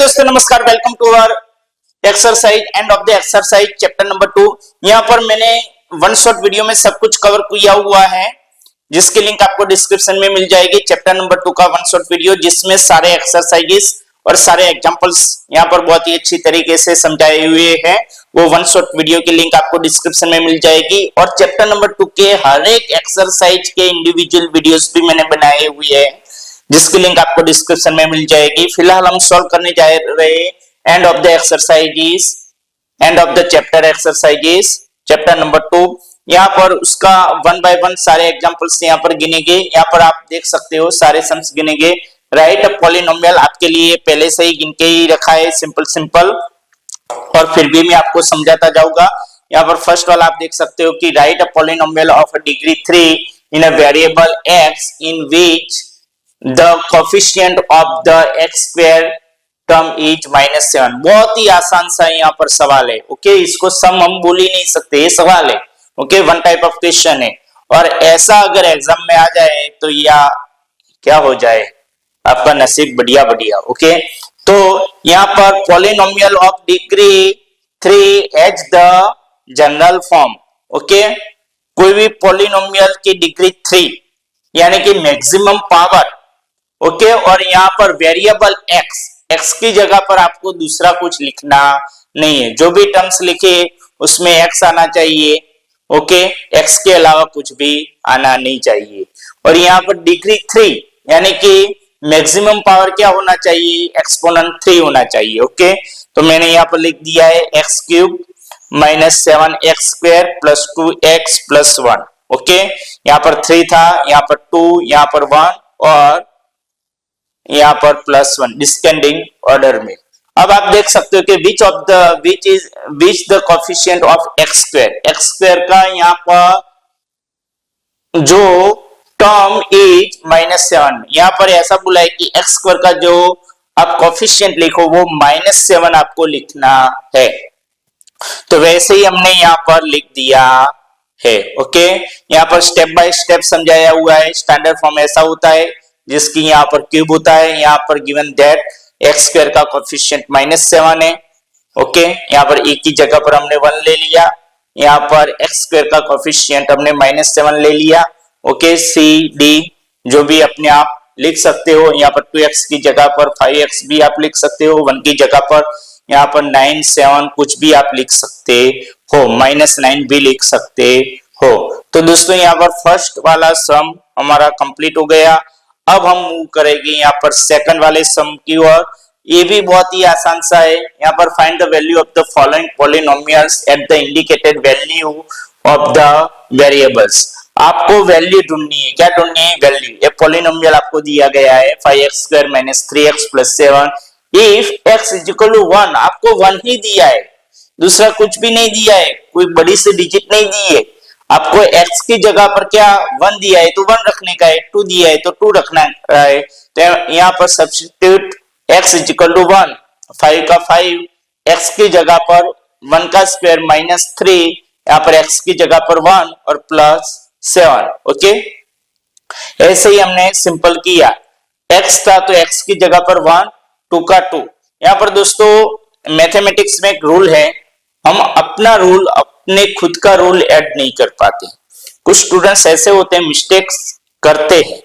दोस्तों नमस्कार, welcome to our exercise end of the exercise chapter number 2। यहाँ पर मैंने वन शॉट वीडियो में सब कुछ कवर किया हुआ है, जिसकी लिंक आपको डिस्क्रिप्शन में मिल जाएगी। चैप्टर नंबर 2 का वन शॉट वीडियो, जिसमें सारे एक्सरसाइजेस और सारे एग्जांपल्स यहाँ पर बहुत ही अच्छी तरीके से समझाए हुए हैं। वो वन शॉट वीडियो की लिंक आपको डिस्क्रिप्शन में मिल जाएगी। और चैप्टर नंबर 2 के हर एक एक्सरसाइज के इंडिविजुअल वीडियोस भी मैंने बनाए हुए हैं, जिसकी लिंक आपको डिस्क्रिप्शन में मिल जाएगी। फिलहाल हम सॉल्व करने जा रहे हैं and of the exercises, and of the chapter exercises chapter number 2। यहाँ पर उसका वन बाय वन सारे एग्जांपल्स यहाँ पर गिनेंगे। यहाँ पर आप देख सकते हो सारे सम्स गिनेंगे। राइट अ पॉलिनोमियल आपके लिए पहले से ही गिन के ही रखा है, सिंपल, और फिर भी मैं आपको समझाता जाऊंगा। यहाँ पर फर्स्ट वाला आप देख सकते हो कि right a polynomial of degree 3 in a variable x in which the coefficient of the x square term is -7। बहुत ही आसान सा यहाँ पर सवाल है। ओके, इसको सम हम बोल ही नहीं सकते, ये सवाल है। Okay, one type of question है, और ऐसा अगर एग्जाम में आ जाए तो या क्या हो जाए, आपका नसीब बढ़िया। ओके, तो यहाँ पर polynomial of degree 3 as the general form. Okay, कोई भी पॉलिनोमियल की डिग्री 3 यानी कि मैक्सिमम पावर। ओके, और यहाँ पर वेरिएबल x की जगह पर आपको दूसरा कुछ लिखना नहीं है। जो भी टर्म्स लिखे उसमें x आना चाहिए। ओके, x के अलावा कुछ भी आना नहीं चाहिए। और यहाँ पर डिग्री 3 यानी कि मैक्सिमम पावर क्या होना चाहिए, एक्सपोनेंट 3 होना चाहिए। ओके, तो मैंने यहाँ पर लिख दिया है x cube -7x square plus 2x plus 1। Okay, यहाँ पर 3 था, यहाँ पर 2, यहाँ पर 1 और यहाँ पर +1 डिस्केंडिंग ऑर्डर में। अब आप देख सकते हो कि which the coefficient of x square का यहाँ पर जो टर्म इज -7। यहाँ पर ऐसा बोला है कि x स्क्वायर का जो आप कोफिशिएंट लिखो वो -7 आपको लिखना है। तो वैसे ही हमने यहाँ पर लिख दिया है। ओके, यहाँ पर स्टेप बाय स्टेप समझाया हुआ है। स्टैंडर्ड फॉर्म ऐसा होता है जिसकी यहाँ पर क्यूब होता है। यहाँ पर गिवन दैट x स्क्वायर का कोफिशिएंट -7 है। ओके, यहाँ पर एक की जगह पर हमने 1 ले लिया, यहाँ पर x स्क्वायर का कोफिशिएंट हमने -7 ले लिया। ओके, c d जो भी अपने आप लिख सकते हो। यहाँ पर 2x की जगह पर 5x भी आप लिख सकते हो, 1 की जगह पर यहाँ पर 9 7 कुछ भी आप लिख सकते हो, -9 भी लिख सकते हो। तो दोस्तों यहाँ पर फर्स्ट वाला सम हमारा कंप्लीट हो गया। अब हम मूव करेंगे यहाँ पर सेकंड वाले सम की ओर। ये भी बहुत ही आसान सा है। यहाँ पर find the value of the following polynomials at the indicated value of the variables. आपको वैल्यू ढूंढनी है। क्या ढूंढनी है? वैल्यू। ये पॉलिनोमियल आपको दिया गया है 5x square -3x plus 7 if x is equal to 1। आपको 1 ही दिया है, दूसरा कुछ भी नहीं दिया है, कोई बड़ी सी डिजिट नहीं दी है। आपको x की जगह पर क्या 1 दिया है तो 1 रखने का है, 2 दिया है तो 2 रखना है। तो यहाँ पर substitute x is equal to 1, 5 का 5, x की जगह पर 1 का स्क्वायर -3, यहाँ पर x की जगह पर 1 और प्लस 7। ओके, ऐसे ही हमने सिंपल किया। x था तो x की जगह पर 1, 2 का 2। यहाँ पर दोस्तों मैथमेटिक्स में एक रूल है, हम अपना रूल अपने खुद का रूल ऐड नहीं कर पाते। कुछ स्टूडेंट्स ऐसे होते हैं, मिस्टेक्स करते हैं।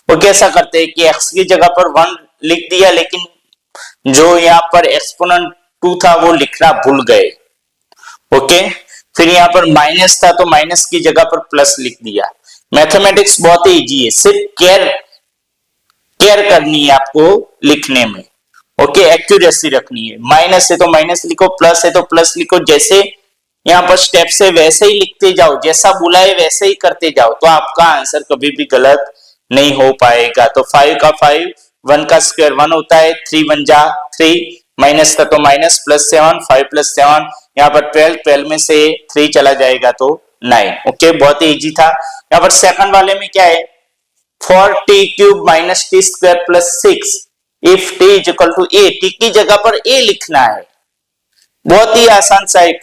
वो कैसा करते हैं कि x की जगह पर 1 लिख दिया, लेकिन जो यहाँ पर एक्सपोनेंट 2 था वो लिखना भूल गए। ओके, फिर यहाँ पर माइनस था तो माइनस की जगह पर प्लस लिख दिया। मैथमेटिक्स बहुत ही इजी है, सिर्फ केयर करनी है आपको लिखने में। ओके, एक्यूरेसी रखनी है। माइनस है तो माइनस लिखो, प्लस है तो प्लस लिखो। जैसे यहाँ पर स्टेप से वैसे ही लिखते जाओ, जैसा बोला है वैसे ही करते जाओ, तो आपका आंसर कभी भी गलत नहीं हो पाएगा। तो 5 का 5, 1 का स्क्वायर 1 होता है, 3 1 जा 3, माइनस था तो माइनस, प्लस 7, 5 प्लस 7, यहाँ पर 12 में से 3 चला जाएगा तो 9। ओके, बहुत ही इजी था। यहाँ पर सेकंड वाले में क्या है, 4t cube -t square plus 6 if t is equal to a। t की जगह पर a लिखना है। बहुत ही आसान सा है।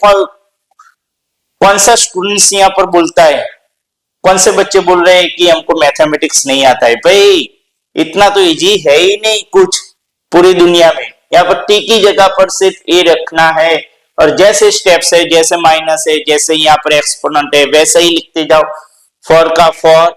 कौन सा स्टूडेंट्स यहाँ पर बोलता है, कौन से बच्चे बोल रहे हैं कि हमको मैथमेटिक्स नहीं आता है? भाई इतना तो इजी है ही नहीं कुछ पूरी दुनिया में। यहाँ पर टी की जगह पर सिर्फ ए रखना है और जैसे स्टेप्स है, जैसे माइनस है, जैसे यहाँ पर एक्सपोनेंट है, वैसे ही लिखते जाओ। फॉर का फॉर,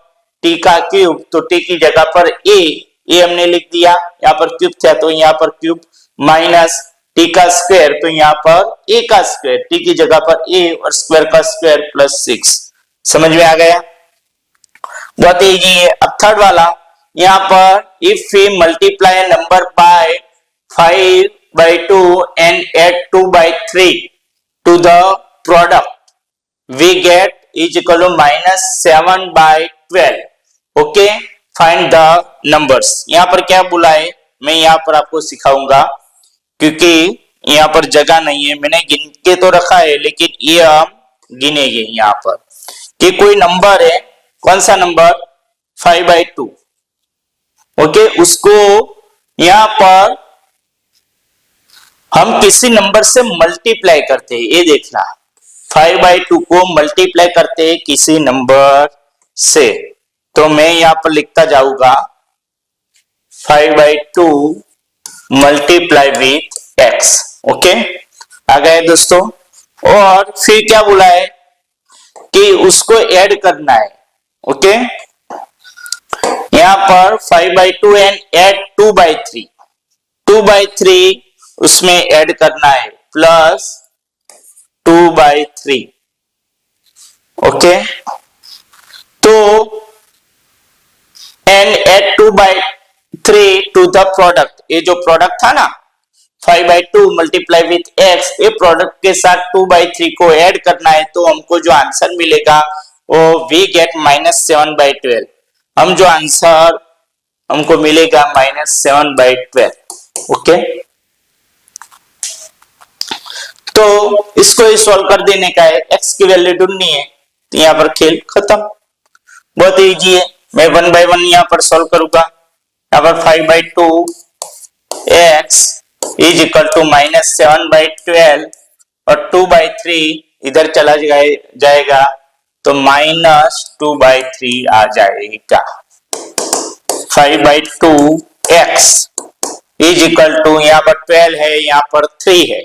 टी का क्यूब, तो टी की जगह पर ए हमने लिख दिया, यहाँ पर क्यूब था तो यहाँ पर क्यूब, माइनस टी का स्क्वायर, तो यहाँ पर ए का स्क्वायर, टी की जगह पर ए और स्क्वायर का स्क्वायर प्लस 6। समझ में आ गया? बहुत इजी है। अब थर्ड वाला, यहाँ पर if we multiply number by 5/2 and add 2/3 to the product, we get is equal to -7/12. Okay, find the numbers. यहाँ पर क्या बोला है, मैं यहाँ पर आपको सिखाऊंगा क्योंकि यहाँ पर जगह नहीं है, मैंने गिन के तो रखा है लेकिन ये हम गिनेंगे यहाँ पर कि कोई नंबर है, कौन सा नंबर, 5/2। ओके, उसको यहाँ पर हम किसी नंबर से मल्टीप्लाई करते हैं, ये देखना, 5/2 को मल्टीप्लाई करते हैं किसी नंबर से। तो मैं यहाँ पर लिखता जाऊंगा 5/2 मल्टीप्लाई विथ x। ओके, आ गए दोस्तों। और फिर क्या बोला है कि उसको ऐड करना है। ओके, यहाँ पर 5/2 एंड ऐड 2/3, 2/3 उसमें ऐड करना है प्लस 2/3। ओके, तो and add 2/3 to the product, ये जो प्रोडक्ट था ना 5/2 मल्टीप्लाई विथ x, ये प्रोडक्ट के साथ 2/3 को ऐड करना है, तो हमको जो आंसर मिलेगा वो वी गेट -7/12। हम जो आंसर हमको मिलेगा -7/12। ओके, तो इसको ही सॉल्व कर देने का है, x की वैल्यू ढूंढनी है, तो यहाँ पर खेल खत्म। बहुत इजी है, मैं 1 by 1 यहाँ पर सॉल्व करूंगा। यहाँ पर 5/2 x इज इक्वल टू -7/12 और 2/3 इधर चला जाएगा तो -2/3 आ जाएगा। 5/2 x इज इक्वल टू, यहाँ पर 12 है, यहाँ पर 3 है,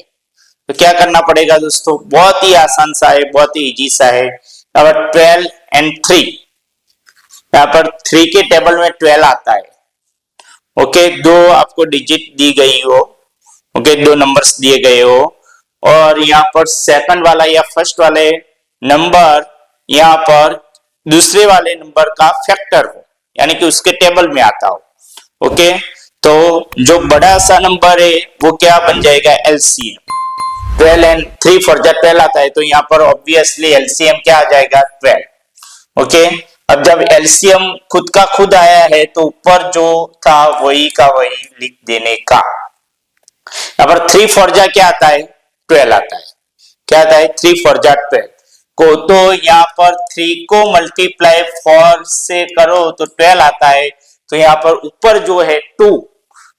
तो क्या करना पड़ेगा दोस्तों, बहुत ही आसान सा है, बहुत ही इजी सा है। यहाँ पर 12 and 3, यहाँ पर 3 के टेबल में 12 आता है। ओके, दो आपको डिजिट दी गई हो, ओके, दो नंबर्स दिए गए हो, और यहाँ पर सेकंड वाला या फर्स्ट वाले नंबर यहाँ पर दूसरे वाले नंबर का फैक्टर हो, यानी कि उसके टेबल में आता हो। ओके, तो जो बड़ा सा नंबर है वो क्या बन जाएगा, एलसीएम। 12 and 3 for 12 आता है, तो यहाँ पर ऑब्वियसली एलसीएम क्या आ जाएगा, 12। ओके, अब जब एलसीएम खुद का खुद आया है तो ऊपर जो था वही का वही लिख देने का। यहाँ पर 3 for क्या आता है, 12 आता है। क्या आता है, 3 for 12 को, तो यहाँ पर 3 को मल्टीप्लाई 4 से करो तो 12 आता है, तो यहाँ पर ऊपर जो है 2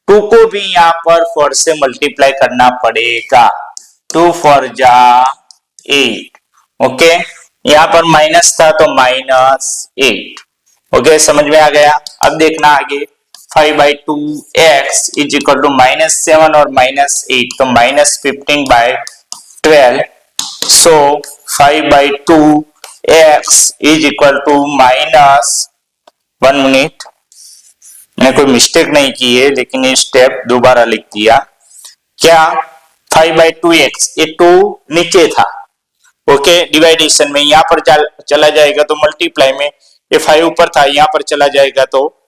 को भी यहाँ पर 4 से मल्टीप्लाई करना पड़ेगा। 2 for 8। ओके, यहाँ पर माइनस था तो -8। ओके, समझ में आ गया। अब देखना आगे, 5/2 x इज इक्वल टू -7 और -8, तो -15/12। So 5/2 x is equal to -1 minute, मैंने कोई मिस्टेक नहीं की है लेकिन ये स्टेप दोबारा लिख दिया। क्या, 5/2 x, ये 2 नीचे था, ओके, डिवाइडेशन में, यहाँ पर चला जाएगा तो मल्टीप्लाई में, ये 5 ऊपर था, यहाँ पर चला जाएगा तो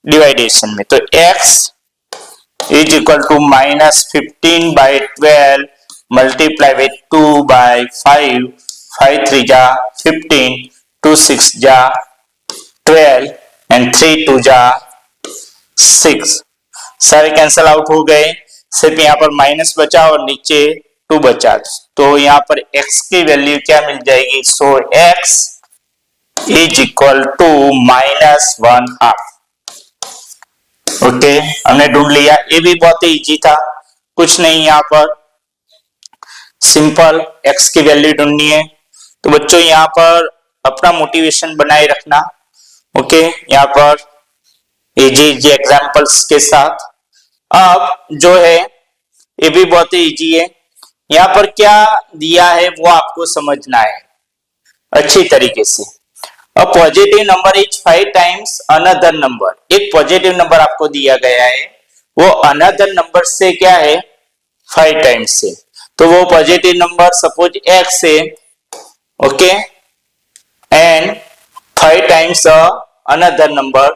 डिवाइडेशन में, तो x is equal to -15/12 multiply with 2/5, 5 3 जा 15, 2 6 जा 12 एंड 3 2 जा 6। सारे कैंसल आउट हो गए, सिर्फ यहाँ पर माइनस बचा और नीचे 2 बचा, तो यहाँ पर x की वैल्यू क्या मिल जाएगी, so x is equal to -1/2। Okay, हमने ढूंढ लिया, ये भी बहुत ही इजी था, कुछ नहीं, यहाँ पर सिंपल x की वैल्यू ढूंढनी है। तो बच्चों यहाँ पर अपना मोटिवेशन बनाए रखना। ओके, यहाँ पर इजी एग्जांपल्स के साथ। अब जो है ये भी बहुत ही इजी है। यहाँ पर क्या दिया है वो आपको समझना है अच्छी तरीके से। A positive number is 5 times another number, एक पॉजिटिव नंबर आपको दिया गया है, वो अनदर नंबर से क्या है 5 टाइम्स से। तो वो पॉजिटिव नंबर सपोज x है, okay, and 5 times another number,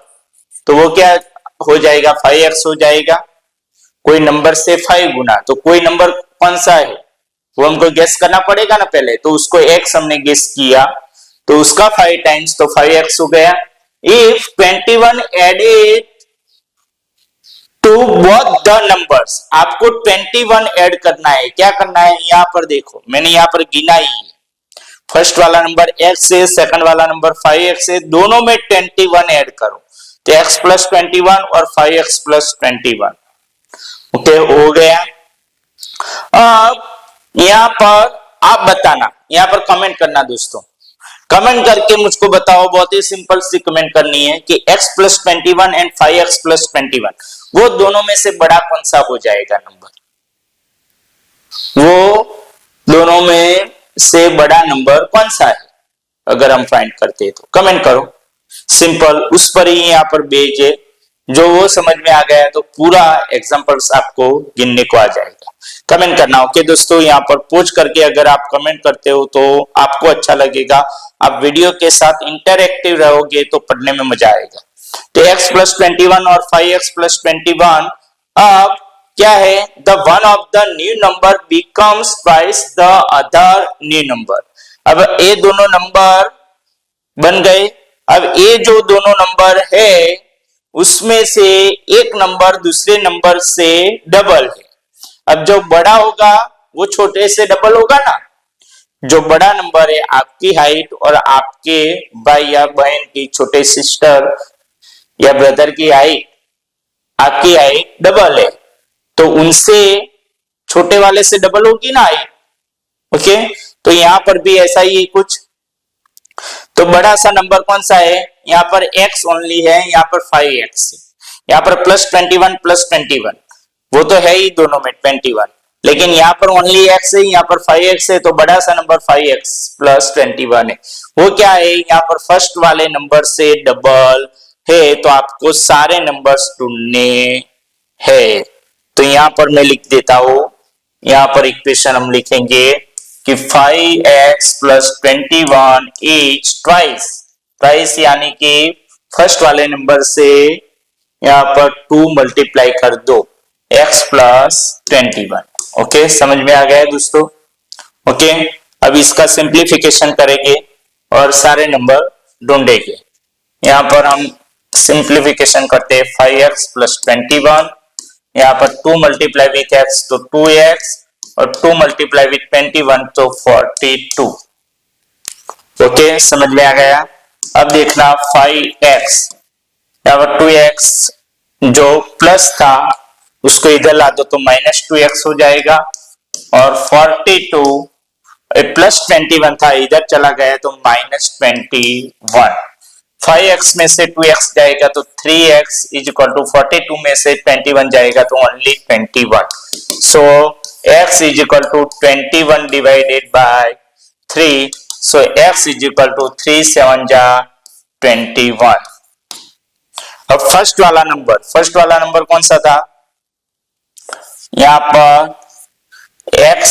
तो वो क्या हो जाएगा 5x हो जाएगा। कोई नंबर से 5 गुना, तो कोई नंबर कौन सा है वो हमको गेस करना पड़ेगा ना पहले, तो उसको x हमने गेस किया तो उसका 5 टाइम्स तो 5x हो गया। If 21 added to both the numbers, आपको 21 ऐड करना है। क्या करना है, यहां पर देखो मैंने यहां पर गिना ही है, फर्स्ट वाला नंबर x है, सेकंड वाला नंबर 5x है, दोनों में 21 ऐड करो तो x प्लस 21 और 5x प्लस 21, ओके हो गया। अब यहां पर आप बताना, यहां पर कमेंट करना दोस्तों, कमेंट करके मुझको बताओ, बहुत ही सिंपल सी कमेंट करनी है कि x plus 21 and 5x plus 21 वो दोनों में से बड़ा कौन सा हो जाएगा नंबर, वो दोनों में से बड़ा नंबर कौन सा है अगर हम फाइंड करते हैं तो कमेंट करो, सिंपल उस पर ही यहाँ पर बेज है। जो वो समझ में आ गया तो पूरा एग्जांपल्स आपको गिनने को आ जाएगा। कमेंट करना, ओके दोस्तों, यहाँ पर पूछ करके अगर आप कमेंट करते हो तो आपको अच्छा लगेगा, आप वीडियो के साथ इंटरएक्टिव रहोगे तो पढ़ने में मजा आएगा। तो x प्लस 21 और 5x प्लस 21, अब क्या है, the one of the new number becomes twice the other new number. अब ये दोनों नंबर बन गए, अब ये जो दोनों नंबर है उसमें से एक नंबर दूसरे नंबर से डबल है। अब जो बड़ा होगा वो छोटे से डबल होगा ना, जो बड़ा नंबर है आपकी हाइट और आपके भाई या बहन की छोटे सिस्टर या ब्रदर की हाइट, आपकी हाइट डबल है तो उनसे छोटे वाले से डबल होगी ना हाइट, ओके। तो यहां पर भी ऐसा ही कुछ, तो बड़ा सा नंबर कौन सा है, यहाँ पर x ओनली है, यहाँ पर 5x है, यहाँ पर प्लस 21 प्लस 21 वो तो है ही दोनों में 21, लेकिन यहाँ पर ओनली x है, यहाँ पर 5x है, तो बड़ा सा नंबर 5x प्लस 21 है। वो क्या है, यहाँ पर फर्स्ट वाले नंबर से डबल है, तो आपको सारे नंबर्स ढूंढने हैं। तो यहाँ पर मैं लिख देता हूं, यहाँ पर इक्वेशन हम लिखेंगे कि 5x plus 21 is twice, twice यानी कि फर्स्ट वाले नंबर से यहाँ पर 2 मल्टीप्लाई कर दो x प्लस 21, ओके समझ में आ गया दोस्तों, ओके। अब इसका सिंप्लीफिकेशन करेंगे और सारे नंबर ढूंढेंगे। यहाँ पर हम सिंप्लीफिकेशन करते हैं 5x प्लस 21, यहाँ पर 2 मल्टीप्लाई विथ x तो 2x और 2 मल्टीप्लाई विथ 21 तो 42, ओके समझ में आ गया। अब देखना 5x, यहाँ पर 2x जो प्लस था उसको इधर ला दो तो माइनस 2x हो जाएगा, और 42 प्लस 21 था इधर चला गया तो माइनस 21। 5x में से 2x जाएगा तो 3x इज इक्वल टू 42 में से 21 जाएगा तो only 21। So x is equal to 21 divided by 3, so x is equal to 3 7 जा 21। अब फर्स्ट वाला नंबर कौन सा था, यहाँ पर x,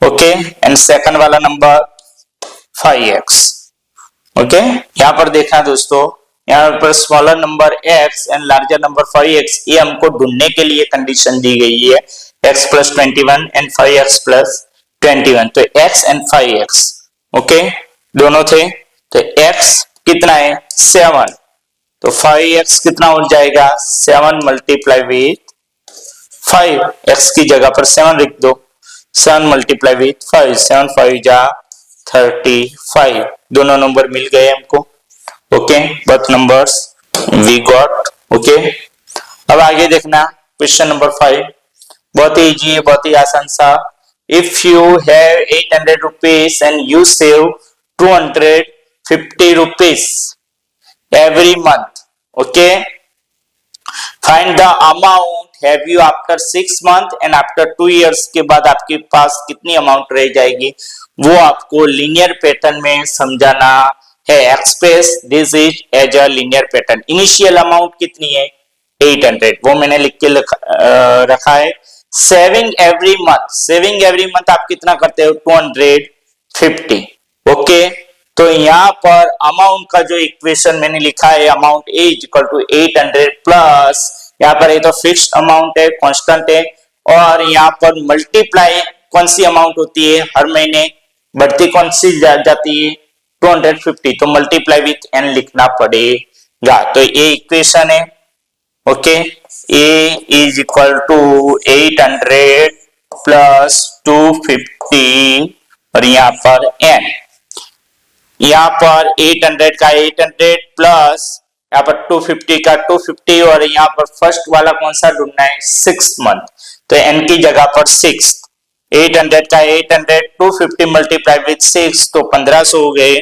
ओके, एंड सेकंड वाला नंबर 5x, ओके। यहाँ पर देखना दोस्तों, यहाँ पर smaller number x and larger number 5x, ये हमको ढूंढने के लिए कंडीशन दी गई है, x plus 21 and 5x plus 21, तो x एंड 5x, ओके दोनों थे, तो x कितना है 7, तो 5x कितना हो जाएगा 7 मल्टीप्लाई विथ 5, x की जगह पर 7 लिख दो, 7 मल्टीप्लाई विथ 5, 7 5 जा 35, दोनों नंबर मिल गए हमको, okay, both numbers we got, okay. अब आगे देखना क्वेश्चन नंबर 5, बहुत ही इजी है, बहुत ही आसान सा। If you have 800 rupees and you save 250 rupees every month, okay, find the amount have you after 6 month and after 2 years के बाद आपके पास कितनी अमाउंट रह जाएगी, वो आपको लीनियर पैटर्न में समझाना है। Express this is as a linear pattern. Initial amount कितनी है 800, वो मैंने लिख के रखा है। Saving every month, saving every month आप कितना करते हो 250। ओके, तो यहाँ पर अमाउंट का जो इक्वेशन मैंने लिखा है amount A equal to 800 plus, यहाँ पर ये तो फिक्स्ड अमाउंट है, कांस्टेंट है, और यहाँ पर मल्टीप्लाई कौन सी अमाउंट होती है हर महीने बढ़ती कौन सी जाती है 250, तो मल्टीप्लाई विथ एन लिखना पड़ेगा। तो ये इक्वेशन है। Okay, A is equal to 800 plus 250 और यहाँ पर एन, यहाँ पर 800 का 800 प्लस यहाँ पर 250 का 250 और यहाँ पर फर्स्ट वाला कौन सा ढूंढना है 6 मंथ, तो n की जगह पर 6, 800 का 800 250 मल्टीप्लाई विथ 6 तो 1500 हो गए।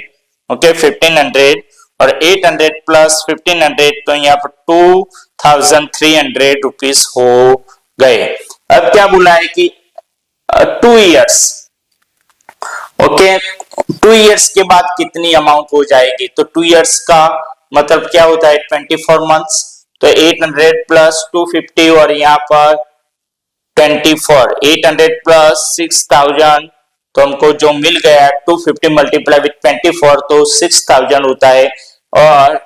ओके, 1500 और 800 प्लस 1500 तो यहाँ पर 2300 रुपीज हो गए। अब क्या बोला है कि 2 इयर्स। ओके, 2 इयर्स के बाद कितनी अमाउंट हो जाएगी, तो 2 इयर्स का मतलब क्या होता है 24 मंथ्स, तो 800 प्लस 250 और यहाँ पर 24, 800 प्लस 6000 तो हमको जो मिल गया 250 मल्टीप्लाई विथ 24 तो 6000 होता है, और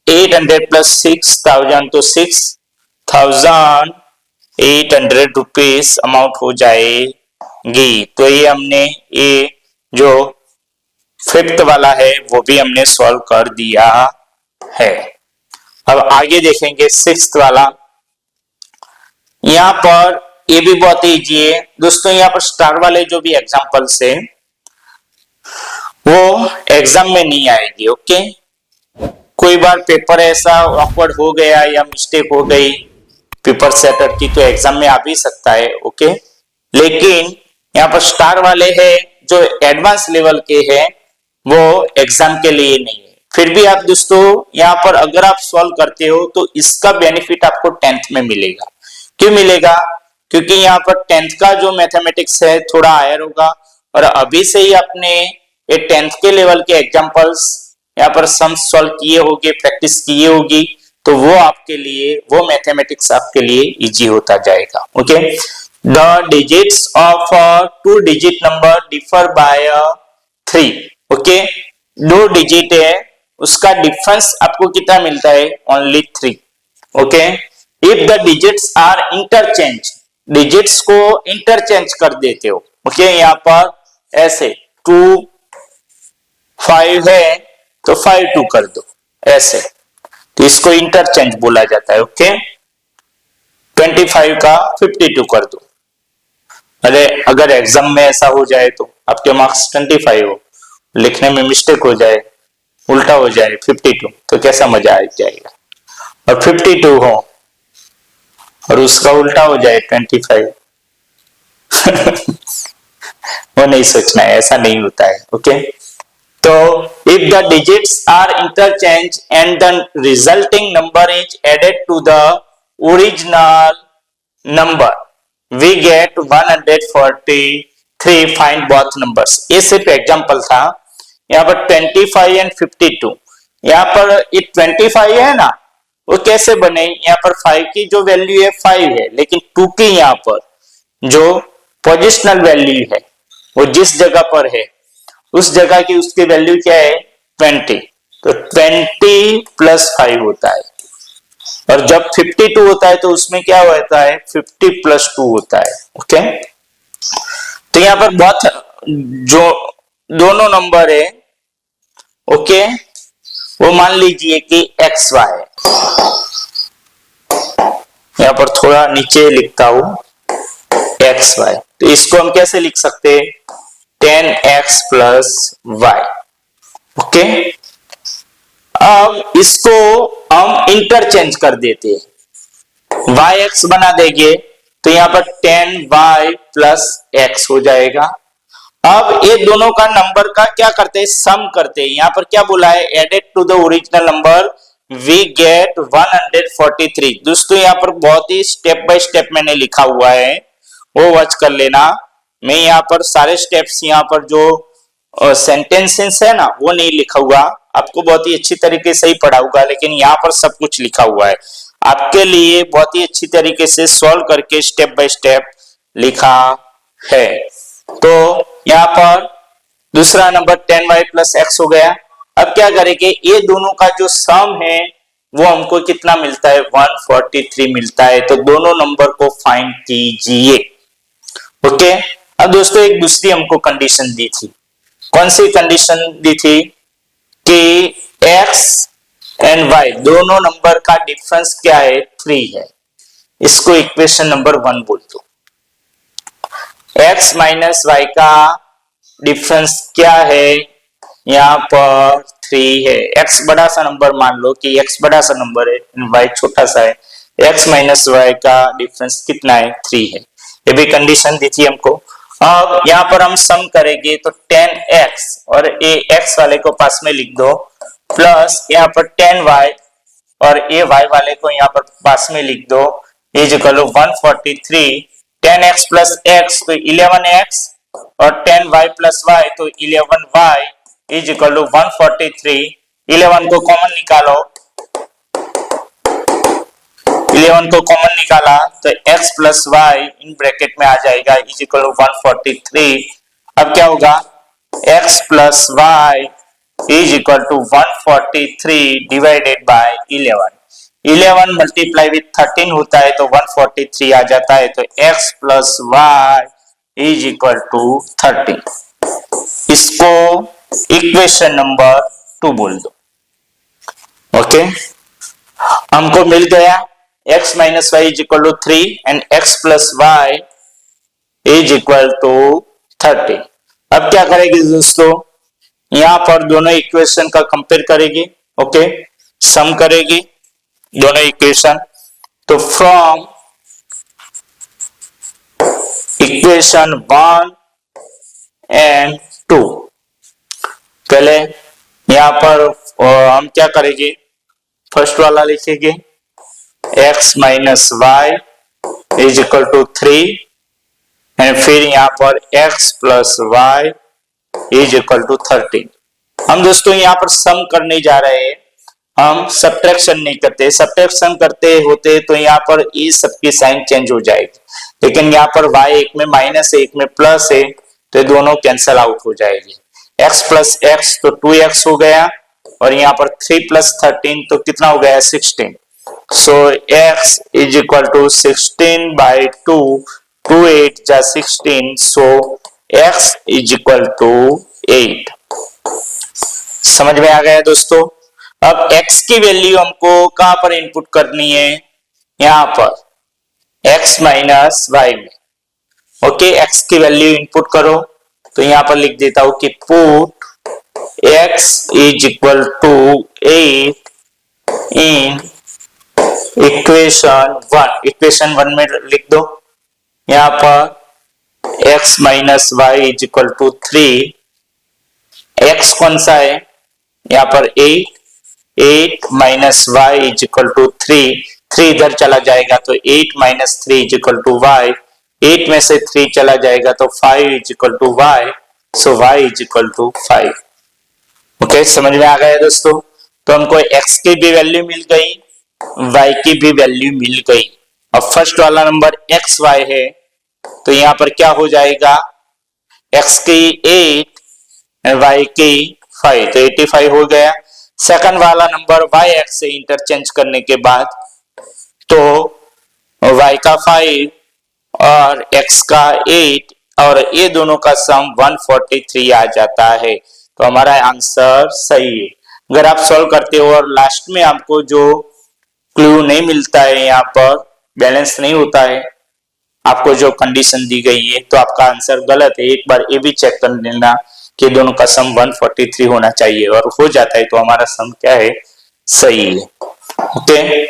800 प्लस 6000 तो 6800 रुपीज अमाउंट हो जाएगी। तो ये हमने ये जो फिफ्थ वाला है वो भी हमने सॉल्व कर दिया है। अब आगे देखेंगे सिक्स्थ वाला। यहां पर ये भी बहुत इजी है दोस्तों। यहाँ पर स्टार वाले जो भी एग्जांपल्स है वो एग्जाम में नहीं आएगी। ओके, कोई बार पेपर ऐसा ऑकवर्ड हो गया या मिस्टेक हो गई पेपर सेटर की तो एग्जाम में आ भी सकता है। ओके, लेकिन यहाँ पर स्टार वाले हैं जो एडवांस लेवल के हैं वो एग्जाम के लिए नहीं है। फिर भी आप दोस्तों यहाँ पर अगर आप सॉल्व करते हो तो इसका बेनिफिट आपको 10th में मिलेगा। क्यों मिलेगा? क्योंकि यहाँ पर 10th का जो मैथमेटिक्स है थोड़ा हायर होगा और अभी से ही आपने ये 10th के लेवल के एग्जांपल्स यहाँ पर सम सॉल्व किए होंगे, प्रैक्टिस किए होगी, तो वो आपके लिए वो मैथमेटिक्स आपके लिए इजी होता जाएगा। Okay, the digits of 2 digit number differ by 3। Okay, 2 digit है उसका डिफरेंस आपको कितना मिलता है? Only 3। Okay, if the digits are interchange, digits को इंटरचेंज कर देते हो। ओके, यहाँ पर ऐसे 2 5 है तो 5 2 कर दो ऐसे, तो इसको इंटरचेंज बोला जाता है। ओके, 25 का 52 कर दो। अरे अगर एग्जाम में ऐसा हो जाए तो आपके मार्क्स 25 हो, लिखने में मिस्टेक हो जाए, उल्टा हो जाए 52, तो कैसा मजा आ जाएगा। और 52 हो और उसका उल्टा हो जाए 25 वो नहीं सोचना है, ऐसा नहीं होता है। ओके, तो if the digits are interchanged and the resulting number is added to the original number, we get 143. Find both numbers। ये सिर्फ एग्जांपल था। यहाँ पर 25 and 52, यहाँ पर ये 25 है ना, वो कैसे बने? यहाँ पर 5 की जो वैल्यू है 5 है, लेकिन 2 की यहाँ पर जो पोजिशनल वैल्यू है वो जिस जगह पर है उस जगह की उसकी वैल्यू क्या है 20, तो 20 प्लस 5 होता है। और जब 52 होता है तो उसमें क्या होता है 50 प्लस 2 होता है। ओके, तो यहाँ पर बहुत जो दोनों नंबर है ओके वो मान लीजिए कि XY है। यहाँ पर थोड़ा नीचे लिखता हूं XY, तो इसको हम कैसे लिख सकते हैं 10x प्लस y। ओके, अब इसको हम इंटरचेंज कर देते हैं, yx बना देंगे तो यहाँ पर 10y प्लस x हो जाएगा। अब ये दोनों का नंबर का क्या करते हैं? सम करते हैं। यहाँ पर क्या बोला है? Added to the original number we get 143। दोस्तों यहाँ पर बहुत ही स्टेप बाय स्टेप मैंने लिखा हुआ है, वो वॉच कर लेना। मैं यहाँ पर सारे स्टेप्स यहाँ पर जो सेंटेंसेस है ना वो नहीं लिखा हुआ, आपको बहुत ही अच्छी तरीके से ही पढ़ाऊंगा, लेकिन यहाँ पर सब कुछ लिखा हुआ है आपके लिए, बहुत ही अच्छी तरीके से सॉल्व करके स्टेप बाय स्टेप लिखा है। तो यहाँ पर दूसरा नंबर 10y प्लस एक्स हो गया। अब क्या करेंगे, ये दोनों का जो सम है वो हमको कितना मिलता है, 143 मिलता है। तो दोनों नंबर को फाइंड कीजिए। ओके, अब दोस्तों एक दूसरी हमको कंडीशन दी थी। कौन सी कंडीशन दी थी कि x एंड y दोनों नंबर का डिफरेंस क्या है, 3 है। इसको इक्वेशन नंबर 1 बोल दो। x माइनस y का डिफरेंस क्या है, यहाँ पर 3 है। x बड़ा सा नंबर मान लो कि x बड़ा सा नंबर है, y छोटा सा है। x माइनस y का डिफरेंस कितना है, 3 है। ये भी कंडीशन दी थी हमको। अब यहाँ पर हम सम करेंगे तो 10x और ये x वाले को पास में लिख दो, प्लस यहाँ पर 10y और ये y वाले को यहाँ पर पास में लिख दो, is equal to 143। 10x plus x तो 11x और 10y प्लस y तो 11y इज इक्वल टू 143। 11 को कॉमन निकालो, 11 को कॉमन निकाला तो x plus Y in bracket में आ जाएगा, इज इक्वल टू 143। अब क्या होगा, x plus Y is equal to 143 divided by 11। 11 multiply with 13 होता है तो 143 आ जाता है। तो x plus Y is equal to 13। इसको इक्वेशन नंबर 2 बोल दो। ओके, हमको मिल गया x minus Y is equal to 3 and x plus Y is equal to 30। अब क्या करेगी दोस्तों, यहां पर दोनों इक्वेशन का कंपेयर करेगी। ओके, सम करेगी दोनों इक्वेशन। तो फ्रॉम इक्वेशन 1 एंड 2, पहले यहां पर हम क्या करेंगे, फर्स्ट वाला लिखेंगे x minus Y is equal to 3 and फिर यहां पर x plus Y is equal to 13। हम दोस्तों यहां पर सम करने जा रहे हैं, हम सब्ट्रैक्शन नहीं करते। सब्ट्रैक्शन करते होते तो यहां पर ये सबकी साइन चेंज हो जाएगी, लेकिन यहां पर y एक में माइनस है एक में प्लस है तो ये दोनों कैंसल आउट हो जाएगी। x प्लस x तो 2x हो गया और यहाँ पर 3 प्लस 13 तो कितना हो गया, 16। So x is equal to 16 by 2, 2 8 जा 16, so x is equal to 8। समझ में आ गया दोस्तों। अब x की वैल्यू हमको कहां पर इनपुट करनी है, यहां पर x माइनस वाई में। ओके, x की वैल्यू इनपुट करो तो यहां पर लिख देता हूं कि put x is equal to 8 in equation 1। Equation 1 में लिख दो, यहां पर x minus Y is equal to 3। x कौन सा है, यहां पर 8 minus Y is equal to 3 इधर चला जाएगा तो 8 minus 3 is equal to Y. 8 में से 3 चला जाएगा तो 5 is equal to Y, so Y is equal to 5। Okay, समझ में आ गया दोस्तों। तो हमको x की भी वैल्यू मिल गई, y की भी वैल्यू मिल गई। अब फर्स्ट वाला नंबर x y है तो यहां पर क्या हो जाएगा, x की 8 y की 5 तो 85 हो गया। सेकंड वाला नंबर y x से इंटरचेंज करने के बाद तो y का 5 और x का 8 और ये दोनों का सम 143 आ जाता है। तो हमारा आंसर सही है। अगर आप सॉल्व करते हो और लास्ट में आपको जो क्लू नहीं मिलता है, यहाँ पर बैलेंस नहीं होता है, आपको जो कंडीशन दी गई है तो आपका आंसर गलत है। एक बार ये भी चेक कर लेना कि दोनों का सम 143 होना चाहिए, और हो जाता है तो हमारा सम क्या है, सही है। ओके,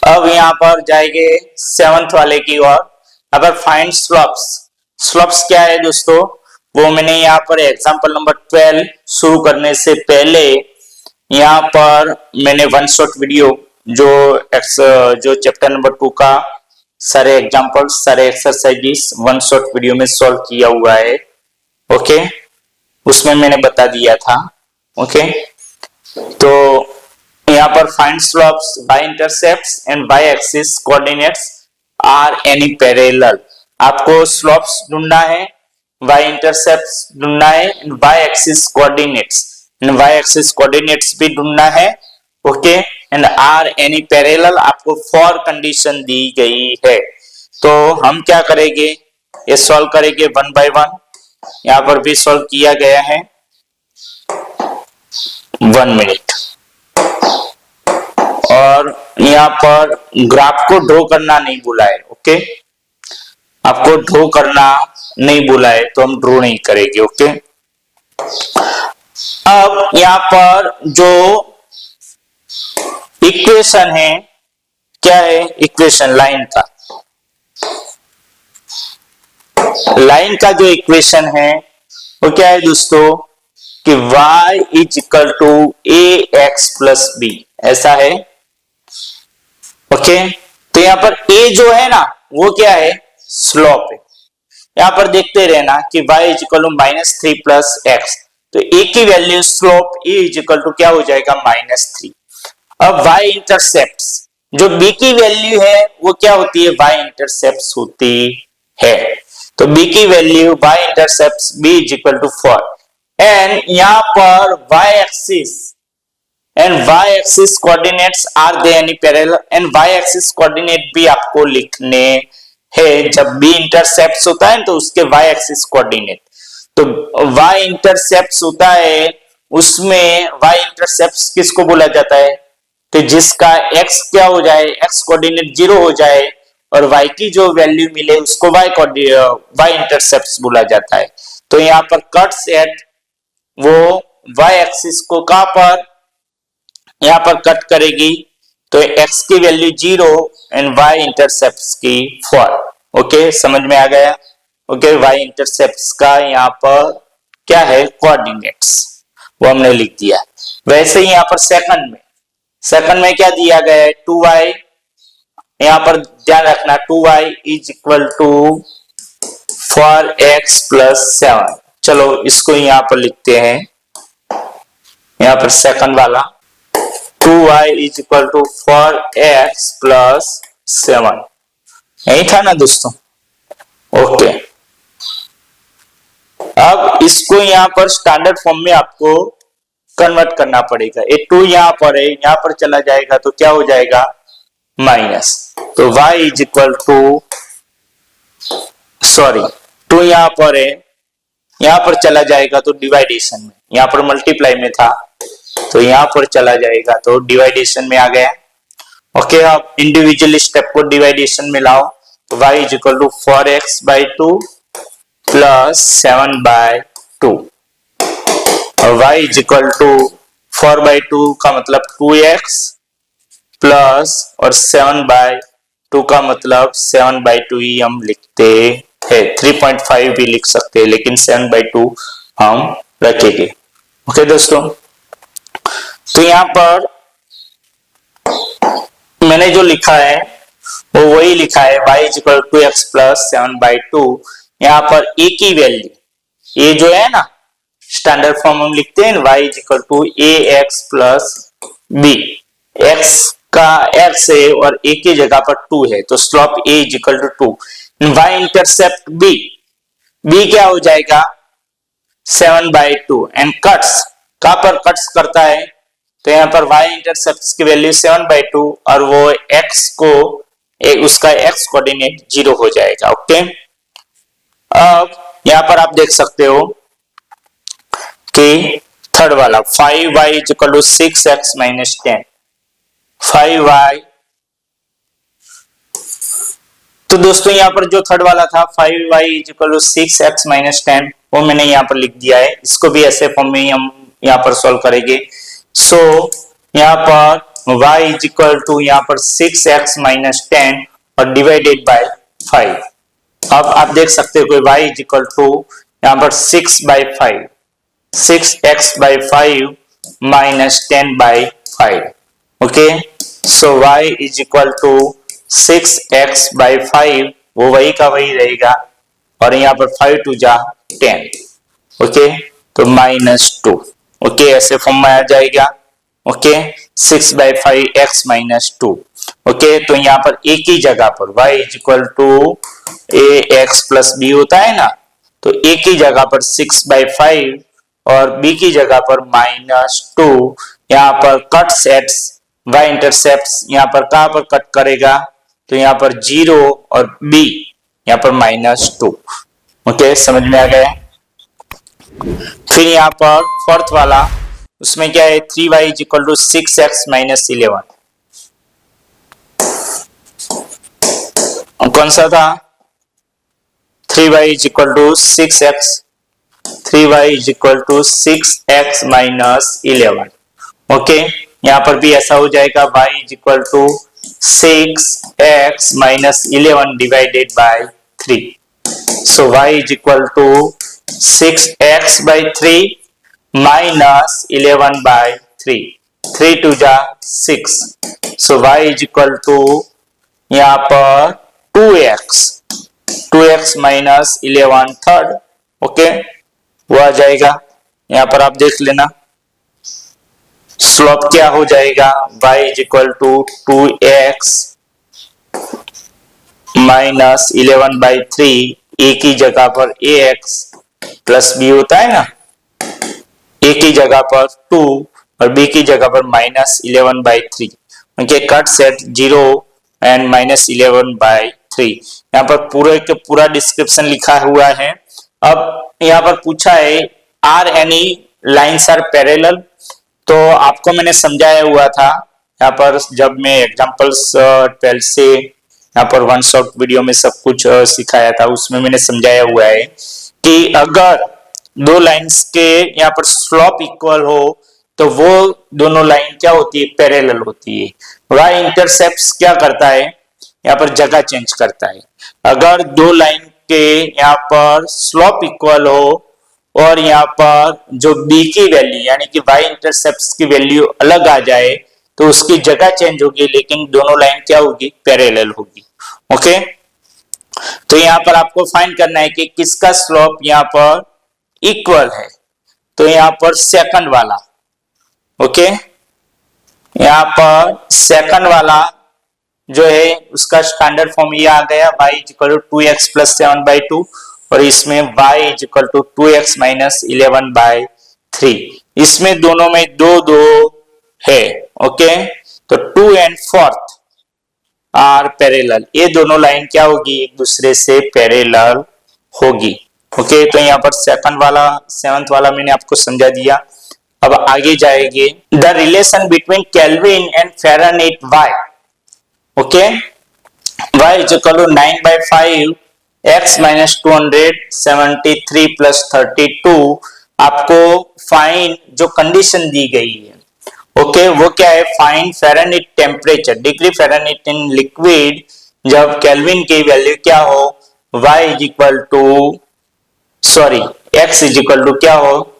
अब यहाँ पर जाएंगे 7th वाले की ओर। अगर फाइंड स्लोप्स, स्लोप्स क्या है दोस्तों, वो मैंने यहाँ पर एग्जांपल नंबर 12 शुरू करने से पहले यहाँ पर मैंने वन शॉट वीडियो जो चैप्टर नंबर 2 का सारे एग्जांपल्स, सारे एक्सरसाइजेस वन शॉट वीडियो में सॉल्व किया हुआ है। ओके, उसमें मैंने बता दिया था। ओके, तो यहाँ पर find slopes, y intercepts and y axis coordinates are any parallel. आपको स्लोप्स ढूंढना है, y इंटरसेप्ट्स ढूंढना है, y axis coordinates, y axis coordinates भी ढूंढना है। Okay, and are any parallel आपको फॉर कंडीशन दी गई है। तो हम क्या करेंगे, ये सॉल्व करेंगे वन बाय वन। यहाँ पर भी सॉल्व किया गया है। 1 मिनट। और यहाँ पर ग्राफ को ड्रॉ करना नहीं बोला है। ओके, आपको ड्रॉ करना नहीं बोला है तो हम ड्रॉ नहीं करेंगे। ओके, अब यहाँ पर जो इक्वेशन है, क्या है इक्वेशन लाइन का, लाइन का जो इक्वेशन है वो क्या है दोस्तों कि y is equal to A x plus B, ऐसा है। ओके, तो यहाँ पर a जो है ना वो क्या है, स्लोप है। यहाँ पर देखते रहना कि y is equal to -3 plus X, तो a की value slope a is equal to क्या हो जाएगा, -3। अब y इंटरसेप्ट्स, जो b की वैल्यू है वो क्या होती है, y इंटरसेप्ट्स होती है। तो b की value y intercepts b is equal to 4 and यहाँ पर y axis and y axis coordinates are they any parallel and y axis coordinate भी आपको लिखने है। जब b इंटरसेप्ट्स होता है तो उसके y एक्सिस कोऑर्डिनेट, तो y इंटरसेप्ट्स होता है उसमें y इंटरसेप्ट्स किसको बोला जाता है, तो जिसका x क्या हो जाए, x कोऑर्डिनेट 0 हो जाए और y की जो वैल्यू मिले उसको y इंटरसेप्ट्स बोला जाता है। तो यहाँ पर कट्स एट वो y एक्सिस को कहां पर, यहाँ पर कट करेगी, तो x की वैल्यू 0 एंड y इंटरसेप्ट्स की 4। ओके, समझ में आ गया। ओके, y इंटरसेप्ट्स का यहाँ पर क्या है, कोऑर्डिनेट्स, वो हमने लिख दिया। वैसे ही यहाँ पर सेकंड में क्या दिया गया है, 2y, यहाँ पर ध्यान रखना 2y is equal to 4x plus 7। चलो इसको यहाँ पर लिखते हैं, यहाँ पर सेकंड वाला 2y is equal to 4x plus 7, यही था ना दोस्तों। ओके, अब इसको यहाँ पर स्टैंडर्ड फॉर्म में आपको कन्वर्ट करना पड़ेगा। ये 2 यहाँ पर है, यहाँ पर चला जाएगा तो क्या हो जाएगा, माइनस। तो y is equal to, sorry 2 यहाँ पर है, यहाँ पर चला जाएगा तो डिवाइडेशन में, यहाँ पर मल्टीप्लाई में था तो यहाँ पर चला जाएगा तो डिवाइडेशन में आ गया। ओके, अब इंडिविजुअल स्टेप को डिवाइडेशन में लाओ, तो y is equal to 4x by 2 plus 7 by 2 और y is equal to 4 by 2 का मतलब 2x प्लस और 7 बाई 2 का मतलब 7 बाई 2 ही हम लिखते हैं। 3.5 भी लिख सकते हैं लेकिन 7 बाई 2 हम रखेंगे। ओके दोस्तों, तो यहाँ पर मैंने जो लिखा है वो वही लिखा है, y is equal to X plus 7 by 2। यहाँ पर a की वैल्यू, ये जो है ना स्टैंडर्ड फॉर्म हम लिखते हैं, y is equal to A x plus B, x का x है और a की जगह पर 2 है तो slope a is equal to 2। y intercept b क्या हो जाएगा, 7 बाई 2 एंड कट्स, कहां पर कट्स करता है, तो यहाँ पर y इंटरसेप्ट की वैल्यू 7 बाई 2 और वो x को उसका x कोऑर्डिनेट 0 हो जाएगा। ओके, अब यहाँ पर आप देख सकते हो कि थर्ड वाला 5y is equal to 6x minus 10, 5y, तो दोस्तों यहाँ पर जो थर्ड वाला था 5y is equal to 6x minus 10 वो मैंने यहाँ पर लिख दिया है। इसको भी ऐसे फॉर्म में ही हम यहाँ पर सॉल्व करेंगे। सो यहाँ पर y इज इक्वल टू यहाँ पर 6x माइनस 10 और डिवाइडेड बाय 5। अब आप देख सकते हो कि y इज इक्वल टू यहाँ पर 6 by 5, 6x by 5 -10/5. Okay, so y is equal to 6x/5, वो वही का वही रहेगा, और यहाँ पर 5 2 जा 10। ओके, तो -2। ओके, ऐसे फॉर्म में आ जाएगा। Okay, 6/5 x -2। ओके, तो यहाँ पर a की जगह पर y is equal to ax plus b होता है ना, तो a की जगह पर 6/5 और b की जगह पर -2। यहाँ पर कट सेट्स y इंटरसेप्ट यहाँ पर कहां पर कट करेगा, तो यहाँ पर 0 और b यहाँ पर -2। ओके, समझ में आ गया। फिर यहाँ पर फोर्थ वाला, उसमें क्या है, 3y is equal to 6x -11। कौन सा था, 3y is equal to 6x, 3y is equal to 6x -11। Okay, यहाँ पर भी ऐसा हो जाएगा, y is equal to 6x -11 divided by 3। So y is equal to 6x/3 -11/3, 3 2 जा 6। So y is equal to यहाँ पर 2x -11 थर्ड। ओके, वो आ जाएगा, यहाँ पर आप देख लेना। स्लोप क्या हो जाएगा, y is equal to 2x -11/3, a की जगह पर ax प्लस b होता है ना, a की जगह पर 2 और b की जगह पर -11/3। उनके कट सेट 0 एंड -11/3। यहाँ पर पूरे के पूरा डिस्क्रिप्शन लिखा हुआ है। अब यहाँ पर पूछा है, are any lines are parallel, तो आपको मैंने समझाया हुआ था यहाँ पर, जब मैं एग्जांपल्स 12 से यहाँ पर वन शॉट वीडियो में सब कुछ सिखाया था, उसमें मैंने समझाया हुआ है कि अगर दो लाइंस के यहाँ पर स्लोप इक्वल हो तो वो दोनों लाइन क्या होती है, पैरेलल होती है। y इंटरसेप्ट क्या करता है, यहाँ पर जगह चेंज करता है। अगर दो लाइन के यहाँ पर स्लोप इक्वल हो और यहाँ पर जो b की वैल्यू यानी कि y इंटरसेप्ट की वैल्यू अलग आ जाए तो उसकी जगह चेंज होगी, लेकिन दोनों लाइन क्या होगी, पैरेलल होगी। ओके, तो यहाँ पर आपको फाइंड करना है कि किसका स्लोप यहाँ पर इक्वल है, तो यहाँ पर सेकंड वाला। ओके, यहाँ पर सेकंड वाला जो है उसका स्टैंडर्ड फॉर्म ये आ गया, y is equal to 2x plus 7/2 और इसमें y is equal to 2x minus 11/3। इसमें दोनों में 2 है। ओके, तो 2 एंड 4 आर पैरेलल, ये दोनों लाइन क्या होगी, एक दूसरे से पैरेलल होगी। ओके, तो यहाँ पर सेकंड वाला, सेवंथ वाला मैंने आपको समझा दिया। अब आगे जाएंगे, the relation between Kelvin and Fahrenheit y। Okay, y is equal to 9/5 x minus 273 plus 32। आपको फाइंड जो कंडीशन दी गई है, ओके, वो क्या है, find Fahrenheit temperature, degree Fahrenheit in liquid, जब केल्विन की वैल्यू क्या हो, y is equal to x is equal to क्या हो,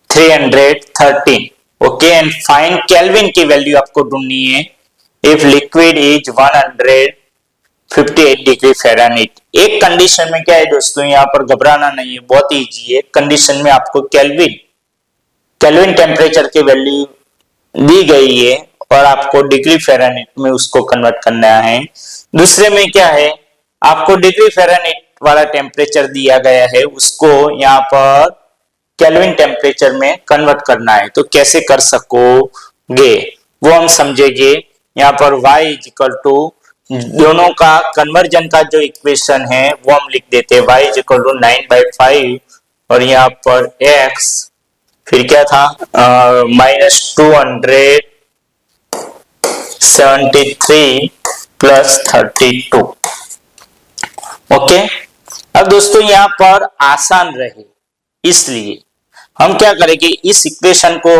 313। ओके, एंड फाइंड केल्विन की वैल्यू आपको ढूंढनी है if liquid is 158 degree Fahrenheit. एक कंडीशन में क्या है दोस्तों, यहाँ पर घबराना नहीं है, बहुत इजी है। कंडीशन में आपको केल्विन टेम्परेचर की वैल्यू दी गई है और आपको डिग्री फ़ारेनहाइट में उसको कन्वर्ट करना है। दूसरे में क्या है, आपको डिग्री फ़ारेनहाइट वाला टेम्परेचर दिया गया है, उसको यहाँ पर केल्विन टेम्परेचर में कन्वर्ट करना है। तो कैसे कर सकोगे वो हम समझेंगे। यहाँ पर y इज इक्वल टू, दोनों का कन्वर्जन का जो इक्वेशन है वो हम लिख देते हैं, y इज इक्वल टू 9/5 और यहाँ पर x फिर क्या था, माइनस 273 प्लस 32। ओके, अब दोस्तों यहाँ पर आसान रहे इसलिए हम क्या करेंगे, इस इक्वेशन को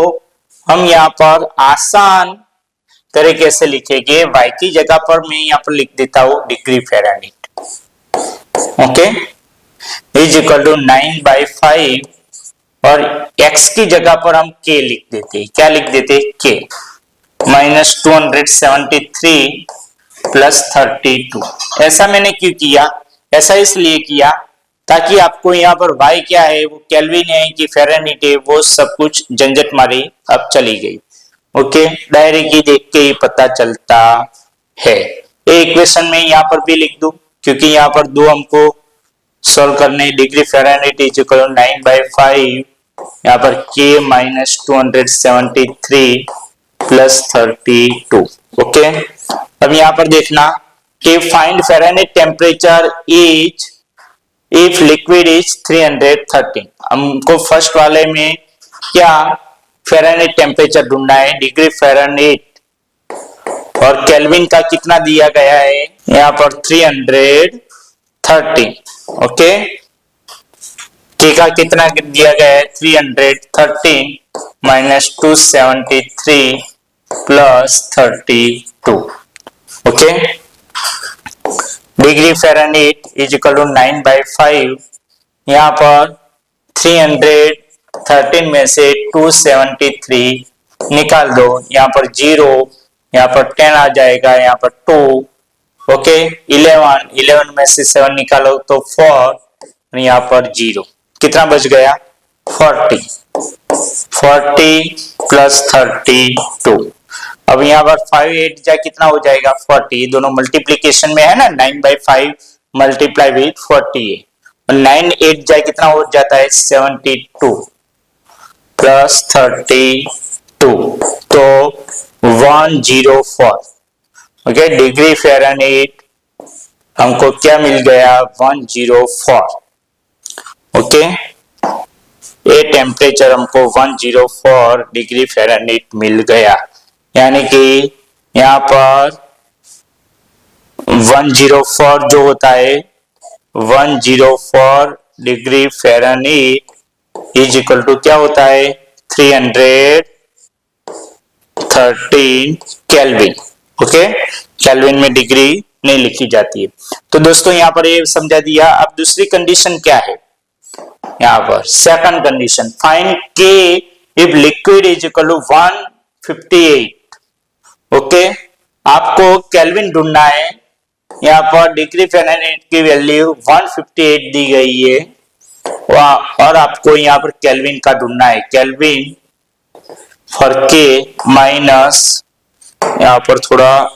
हम यहाँ पर आसान तरीके से लिखेंगे। y की जगह पर मैं यहाँ पर लिख देता हूं degree Fahrenheit. Okay, is equal to 9/5 और x की जगह पर हम k लिख देते। क्या लिख देते? k minus 273 plus 32। ऐसा मैंने क्यों किया? ऐसा इसलिए किया ताकि आपको यहाँ पर y क्या है, वो केल्विन है कि फ़ारेनहीट है, वो सब कुछ झंझट मारी अब चली गई। ओके, डायरेक्ट ही देख के ही पता चलता है। ये इक्वेशन में यहाँ पर भी लिख दूं क्योंकि यहाँ पर दो हमको सॉल्व करने। डिग्री फ़ारेनहीट इज इक्वल 9/5, यहाँ पर k माइनस 273 प्लस 32। ओके, अब यहाँ पर देखना कि find Fahrenheit temperature is if liquid is 313। हमको फर्स्ट वाले में क्या फ़ारेनहीट टेम्परेचर ढूंढना है, डिग्री फ़ारेनहीट, और केल्विन का कितना दिया गया है यहाँ पर 313। ओके, के का कितना दिया गया है 313 minus 273 plus 32। Okay, degree Fahrenheit is equal to 9/5, यहाँ पर 313 में से 273 निकाल दो, यहाँ पर 0, यहाँ पर 10 आ जाएगा, यहाँ पर 2। ओके, 11 में से 7 निकालो तो 4, यहाँ पर 0, कितना बच गया 40 प्लस 32। अब यहाँ पर 5 8 जा कितना हो जाएगा 40, दोनों मल्टीप्लीकेशन में है ना, 9/5 मल्टीप्लाई विथ 40 है, और 9 8 जा कितना हो जाता है 72 प्लस 32, तो 104। ओके, डिग्री फ़ारेनहीट हमको क्या मिल गया 104। ओके, ये टेम्परेचर हमको 104 डिग्री फ़ारेनहीट मिल गया, यानी कि यहाँ पर 104 जो होता है 104 degree Fahrenheit is equal to क्या होता है 313 केल्विन। ओके, केल्विन में डिग्री नहीं लिखी जाती है। तो दोस्तों यहाँ पर ये समझा दिया। अब दूसरी कंडीशन क्या है, यहाँ पर सेकंड कंडीशन, फाइंड के if liquid is equal to 158। Okay, आपको केल्विन ढूंढना है, यहाँ पर डिग्री फ़ारेनहीट की वैल्यू 158 दी गई है, और आपको यहाँ पर केल्विन का ढूंढना है। केल्विन फॉर के माइनस, यहाँ पर थोड़ा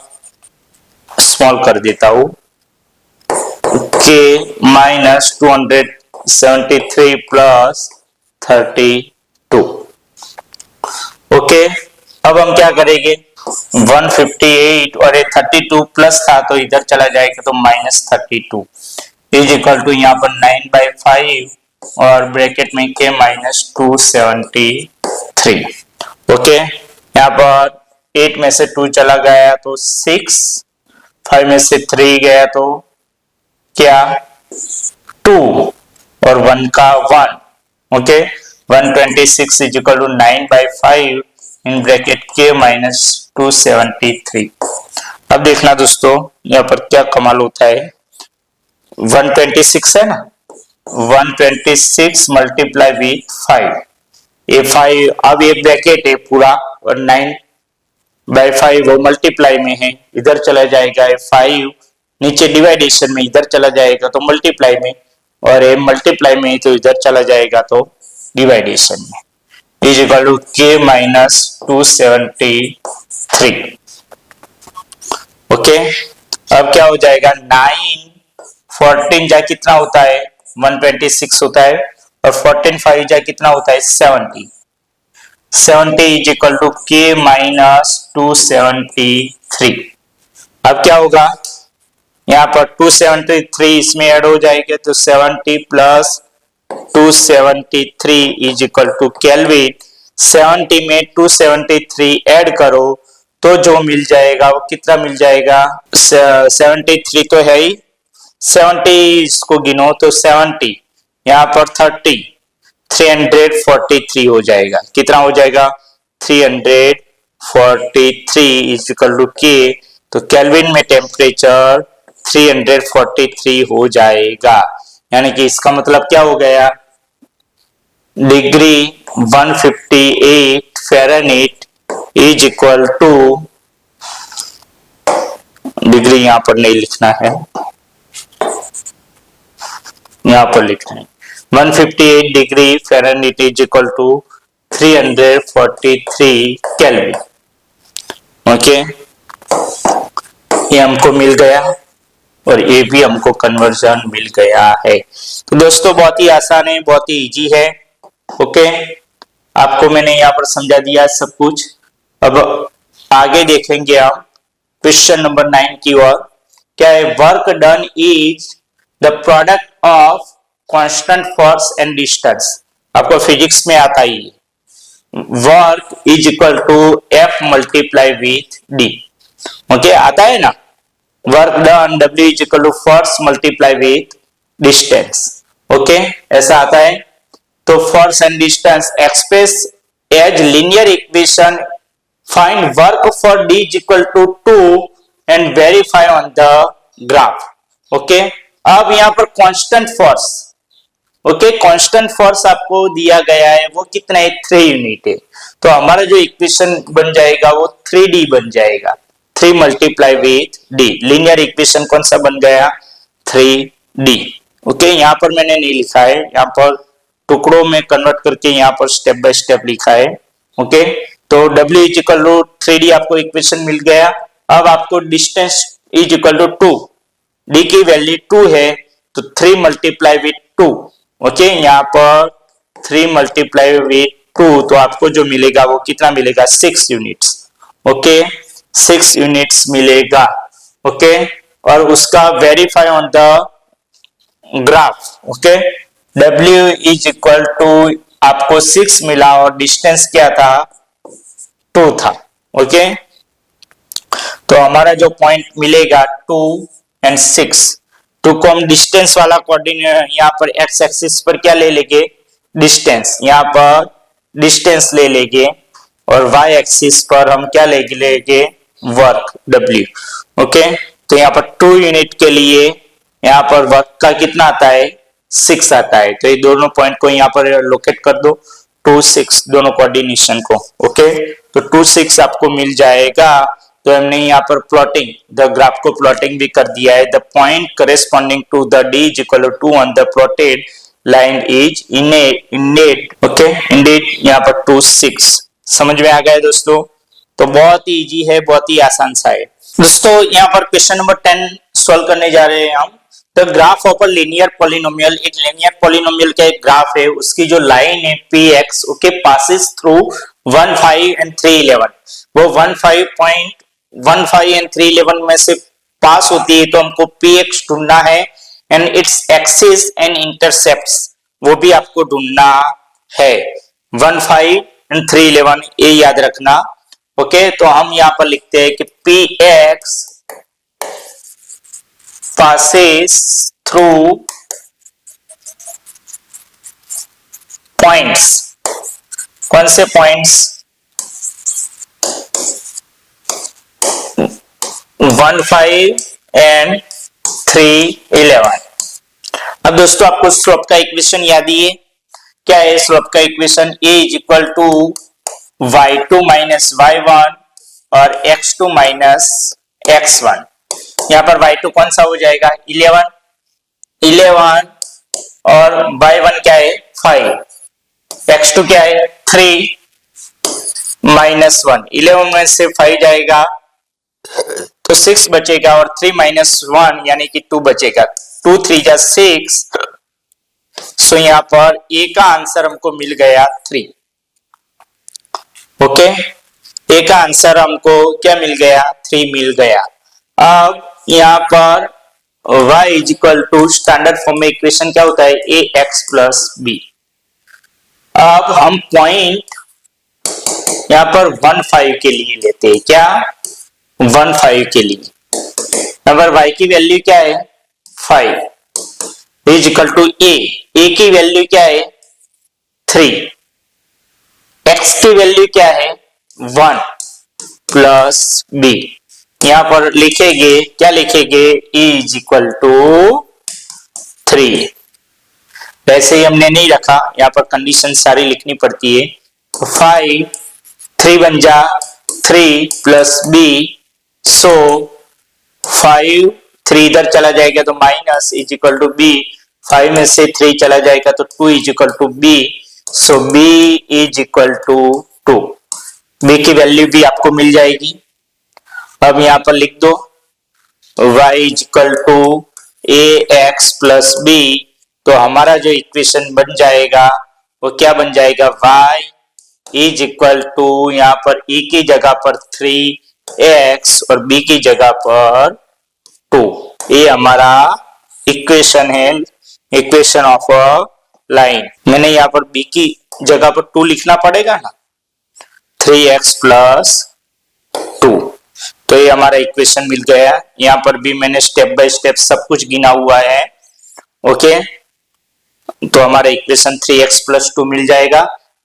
स्मॉल कर देता हूं, के माइनस 273 प्लस 32। ओके, अब हम क्या करेंगे 158 और 32 प्लस था तो इधर चला जाएगा तो माइनस 32 इज इक्वल टू यहाँ पर 9/5 और ब्रैकेट में के माइनस 273। ओके, यहाँ पर 8 में से 2 चला गया तो 6, 5 में से 3 गया तो क्या 2 और 1 का 1। Okay, 126 is equal to 9/5 in bracket के माइनस 273। अब देखना दोस्तों यहाँ पर क्या कमाल होता है, 126 है ना, 126 मल्टीप्लाई विथ 5, ये 5, अब ये ब्रैकेट है पूरा, और 9/5 वो मल्टीप्लाई में है, इधर चला जाएगा, 5 नीचे डिवाइडेशन में, इधर चला जाएगा तो मल्टीप्लाई में, और ये मल्टीप्लाई में तो इधर चला जाएगा तो डिवाइडेशन में, इज इक्वल टू के माइनस 273। ओके, अब क्या हो जाएगा 9 14 जा कितना होता है 126 होता है, और 14 5 जा कितना होता है 70 इज इक्वल टू के माइनस 273। अब क्या होगा यहाँ पर 273 इसमें ऐड हो जाएगा तो 70 plus 273 is equal to kelvin. 70 में 273 ऐड करो तो जो मिल जाएगा वो कितना मिल जाएगा 73 तो है ही, 70 इसको गिनो तो 70, यहाँ पर 30, 343 हो जाएगा, कितना हो जाएगा 343 इज इक्वल टू के, तो केल्विन में टेम्परेचर 343 हो जाएगा, यानी कि इसका मतलब क्या हो गया degree 158 Fahrenheit is equal to, degree यहां पर नहीं लिखना है, यहां पर लिखना है 158 degree Fahrenheit is equal to 343 kelvin. Okay, ये हमको मिल गया और ये भी हमको कन्वर्जन मिल गया है। तो दोस्तों बहुत ही आसान है, बहुत ही इजी है। ओके, आपको मैंने यहाँ पर समझा दिया सब कुछ। अब आगे देखेंगे हम क्वेश्चन नंबर 9 की ओर। क्या है? Work done is the product of constant force and distance. आपको फिजिक्स में आता ही, work is equal to f multiply with d. Okay, आता है ना, work done W is equal to force multiply with distance. Okay, ऐसा आता है। तो force and distance express as linear equation, find work for D is equal to 2 and verify on the graph. Okay, अब यहां पर constant force, okay, constant force आपको दिया गया है, वो कितना है? 3 यूनिट है। तो हमारा जो इक्वेशन बन जाएगा वो 3D बन जाएगा, 3 multiply with D. Linear equation कौन सा बन गया? 3D। ओके, यहाँ पर मैंने नहीं लिखा है, यहाँ पर टुकड़ों में कन्वर्ट करके यहाँ पर स्टेप बाय स्टेप लिखा है। ओके, तो W is equal to 3D आपको इक्वेशन मिल गया। अब आपको distance is equal to 2, D की वैल्यू 2 है, तो 3 मल्टीप्लाई विथ 2। ओके, यहाँ पर 3 मल्टीप्लाई विथ 2, तो आपको जो मिलेगा वो कितना मिलेगा? 6 यूनिट्स। ओके, 6 यूनिट्स मिलेगा। ओके, और उसका verify on the graph. Okay, W is equal to आपको 6 मिला और डिस्टेंस क्या था? 2 था। ओके, तो हमारा जो पॉइंट मिलेगा 2 एंड 6, 2 को हम डिस्टेंस वाला कोऑर्डिनेट यहाँ पर एक्स एक्सिस पर क्या ले लेंगे? डिस्टेंस, यहाँ पर डिस्टेंस ले लेंगे और y एक्सिस पर हम क्या ले लेंगे? Work W। ओके, तो यहाँ पर 2 यूनिट के लिए यहाँ पर वर्क का कितना आता है? 6 आता है। तो ये दोनों पॉइंट को यहाँ पर लोकेट कर दो, 2 6 दोनों कोऑर्डिनेशन को। ओके, तो 2 6 आपको मिल जाएगा। तो हमने यहाँ पर प्लॉटिंग द ग्राफ को प्लॉटिंग भी कर दिया है। The point corresponding to the D is equal to 2 on the plotted line is indeed. Okay, indeed यहाँ पर 2 6 समझ में आ गया दोस्तों। तो बहुत ही इजी है, बहुत ही आसान सा है दोस्तों। यहाँ पर क्वेश्चन नंबर 10 सॉल्व करने जा रहे हैं हम। The graph of a linear polynomial, एक लीनियर पॉलिनोमियल का एक ग्राफ है, उसकी जो लाइन है Px, okay, passes through 1 5 and 3 11। वो 1 5 एंड 3 11 में से पास होती है, तो हमको Px ढूंढना है and its axis and intercepts वो भी आपको ढूंढना है। 1 5 एंड 3 11 ये याद रखना। ओके, तो हम यहाँ पर लिखते हैं कि Px passes through points, कौन से पॉइंट्स? 1 5 एंड 3 11। अब दोस्तों आपको स्लोप का इक्वेशन याद ही है। क्या है स्लोप का equation? A is equal to y2 minus y1 और x2 माइनस x1। यहाँ पर y2 कौन सा हो जाएगा? 11 और y1 क्या है? 5, x2 क्या है? 3 माइनस 1। 11 में से 5 जाएगा तो 6 बचेगा और 3 माइनस 1 यानी कि 2 बचेगा। 2 3 जा 6। सो यहाँ पर A का आंसर हमको मिल गया 3। ओके, A का आंसर हमको क्या मिल गया? 3 मिल गया। अब यहाँ पर y is equal to standard form में इक्वेशन क्या होता है? ax plus b। अब हम पॉइंट यहाँ पर 1 5 के लिए लेते हैं। क्या? 1 5 के लिए यहाँ पर y की वैल्यू क्या है? 5 इज इक्वल टू a की वैल्यू क्या है? 3, x की वैल्यू क्या है? 1 प्लस b। यहां पर लिखेंगे, क्या लिखेंगे? E is equal to 3। वैसे ही हमने नहीं रखा, यहाँ पर कंडीशन सारी लिखनी पड़ती है। 5 3 बन जा 3 प्लस बी, सो 5 3 इधर चला जाएगा तो minus is equal to B, 5 में से 3 चला जाएगा तो 2 इज इक्वल टू बी, so B is equal to 2। B की वैल्यू भी आपको मिल जाएगी। अब यहां पर लिख दो y is equal to A x plus B, तो हमारा जो इक्वेशन बन जाएगा वो क्या बन जाएगा, y इज इक्वल टू यहाँ पर e की जगह पर 3x और b की जगह पर 2। ये हमारा इक्वेशन है, इक्वेशन ऑफ अ लाइन। मैंने यहाँ पर b की जगह पर 2 लिखना पड़ेगा ना, 3x प्लस 2, तो ये हमारा इक्वेशन मिल गया। यहाँ पर भी मैंने स्टेप बाय स्टेप सब कुछ गिना हुआ है। ओके, तो हमारा इक्वेशन 3x प्लस 2 मिल जाएगा।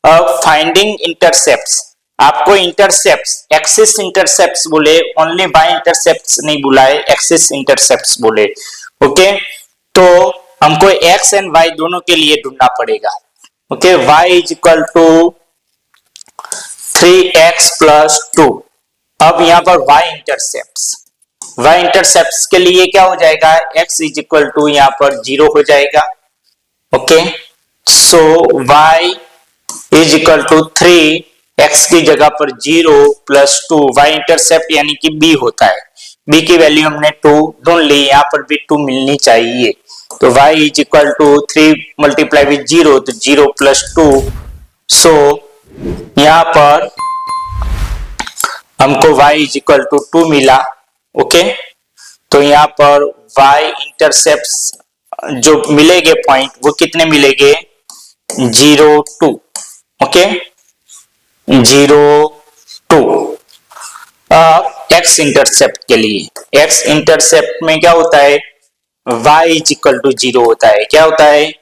अब फाइंडिंग इंटरसेप्ट्स, आपको इंटरसेप्ट्स, एक्सिस इंटरसेप्ट्स बोले, ओनली बाय इंटरसेप्ट्स नहीं बुलाए, एक्सिस इंटरसेप्ट्स बोले। ओके, तो हमको x एंड y दोनों के लिए ढूंढना पड़ेगा। Okay, y is equal to 3x plus 2। अब यहाँ पर y इंटरसेप्ट्स के लिए क्या हो जाएगा, x इज इक्वल टू यहाँ पर 0 हो जाएगा। Okay, so y is equal to 3, x की जगह पर 0 प्लस 2, y इंटरसेप्ट यानी कि b होता है, b की वैल्यू हमने 2 ढूंढ ली, यहाँ पर भी 2 मिलनी चाहिए, तो y is equal to 3 multiply with 0, तो 0 प्लस 2, सो यहाँ पर हमको y इज इक्वल टू 2 मिला। ओके, तो यहाँ पर y इंटरसेप्ट्स जो मिलेंगे पॉइंट वो कितने मिलेंगे, 0 2। ओके, 0 2। अब x इंटरसेप्ट के लिए, x इंटरसेप्ट में क्या होता है, y इज इक्वल टू 0 होता है। क्या होता है,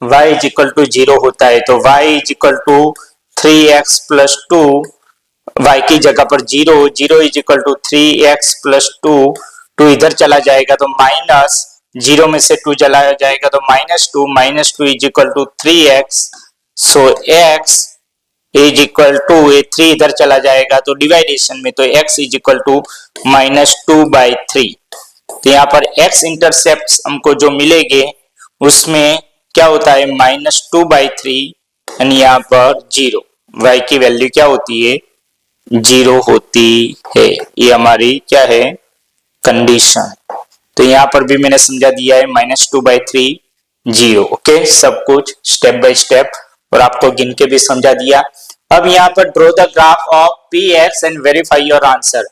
y इज इक्वल टू 0 होता है, तो y is equal to 3x plus 2, y की जगह पर 0, 0 is equal to 3x plus 2, 2 इधर चला जाएगा तो माइनस, 0 में से 2 चला जाएगा तो minus 2 is equal to 3x, so x is equal to, ये 3 इधर चला जाएगा तो डिवाइडेशन में, तो x इज इक्वल टू -2/3। तो यहाँ पर x इंटरसेप्ट हमको जो मिलेंगे उसमें क्या होता है, -2/3 यानी यहाँ पर 0, y की वैल्यू क्या होती है, 0 होती है। ये हमारी क्या है, कंडीशन। तो यहाँ पर भी मैंने समझा दिया है, -2/3 0। ओके, सब कुछ स्टेप बाय स्टेप और आपको गिन के भी समझा दिया। अब यहाँ पर draw the graph of px and verify your answer.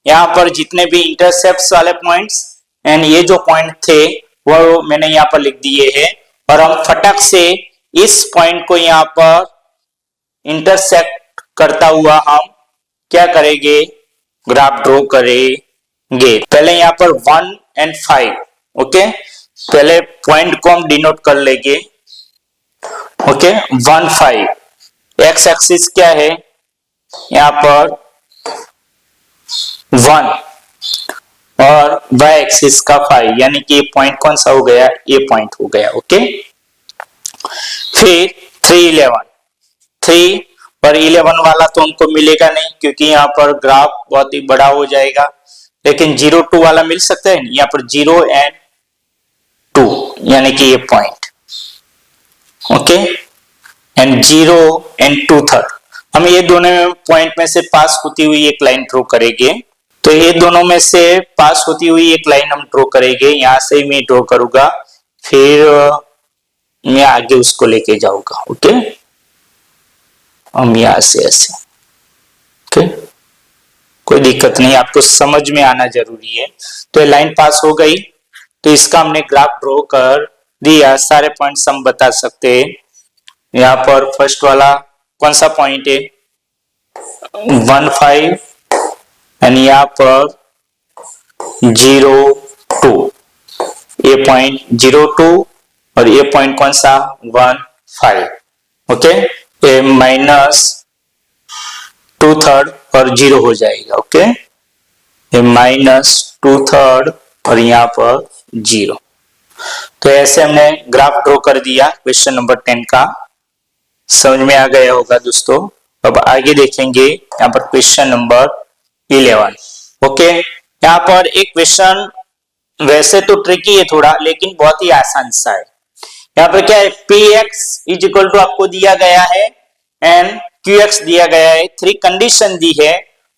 यहाँ पर जितने भी इंटरसेप्ट्स वाले पॉइंट्स एंड ये जो पॉइंट थे वो मैंने यहाँ पर लिख दिए हैं, और हम फटक से इस पॉइंट को यहाँ पर इंटरसेक्ट करता हुआ हम क्या करेंगे, ग्राफ ड्रॉ करेंगे। पहले यहाँ पर 1 and 5। ओके, पहले पॉइंट को हम डिनोट कर लेंगे। ओके, 1 5, एक्स एक्सिस क्या है, यहाँ पर 1 और y एक्सिस का 5, यानी कि ये पॉइंट कौन सा हो गया, ये पॉइंट हो गया। ओके, फिर 3 11, 3 और 11 वाला तो हमको मिलेगा नहीं क्योंकि यहाँ पर ग्राफ बहुत ही बड़ा हो जाएगा, लेकिन 0 2 वाला मिल सकता है। यहाँ पर 0 and 2 यानी कि ये पॉइंट। ओके, एंड 0 and 2/3, हम ये दोनों पॉइंट में से पास होती हुई एक लाइन ड्रॉ करेंगे। तो ये दोनों में से पास होती हुई एक लाइन हम ड्रॉ करेंगे, यहां से मैं ड्रॉ करूंगा, फिर मैं आगे उसको लेके जाऊंगा। ओके, हम यहां से ऐसे। ओके, कोई दिक्कत नहीं, आपको समझ में आना जरूरी है। तो ये लाइन पास हो गई, तो इसका हमने ग्राफ ड्रॉ कर दिया। सारे पॉइंट्स हम बता सकते हैं। यहाँ पर फर्स्ट वाला कौन सा पॉइंट है, 1 5, एंड यहाँ पर 0 2, ये पॉइंट 0 2 और ये पॉइंट कौन सा 1 5। ओके, ये -2/3 और 0 हो जाएगा। ओके, ये -2/3 और यहाँ पर 0। तो ऐसे हमने ग्राफ ड्रॉ कर दिया क्वेश्चन नंबर 10 का। समझ में आ गया होगा दोस्तों। अब आगे देखेंगे यहाँ पर क्वेश्चन नंबर 11। ओके, यहाँ पर एक क्वेश्चन वैसे तो ट्रिकी है थोड़ा, लेकिन बहुत ही आसान सा है। यहाँ पर क्या है, P x is equal to आपको दिया गया है एंड क्यू एक्स दिया गया है, 3 कंडीशन दी है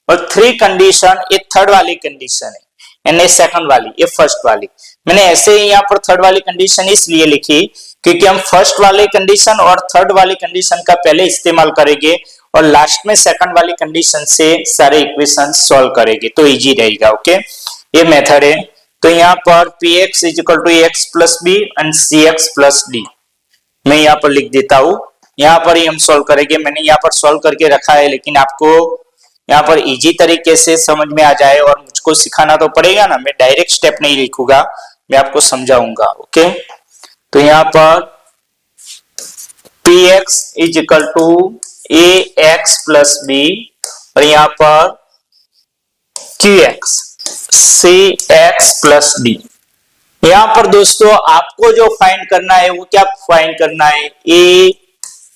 और 3 कंडीशन ये थर्ड वाली कंडीशन है एंड ये सेकंड वाली, ये फर्स्ट वाली। मैंने ऐसे ही यहाँ पर थर्ड वाली कंडीशन इसलिए लिखी क्योंकि हम फर्स्ट वाली कंडीशन और थर्ड वाली कंडीशन का पहले इस्तेमाल करेंगे और लास्ट में सेकंड वाली कंडीशन से सारे इक्वेशन सॉल्व करेंगे तो इजी रहेगा। ओके, ये मेथड है। तो यहाँ पर P x is equal to X plus B and C x plus D मैं यहाँ पर लिख देता हूँ। यहाँ पर ही हम सॉल्व करेंगे। मैंने यहाँ पर सॉल्व करके रखा है, लेकिन आपको यहाँ पर इजी तरीके से समझ में आ जाए और मुझको सिखाना तो पड़ेगा ना, मैं डायरेक्ट स्टेप नहीं लिखूंगा, मैं आपको समझाऊंगा। ओके, तो यहाँ पर P x is equal to A x plus B और यहाँ पर Q X C x plus D. यहाँ पर दोस्तों आपको जो फाइंड करना है वो क्या फाइंड करना है, A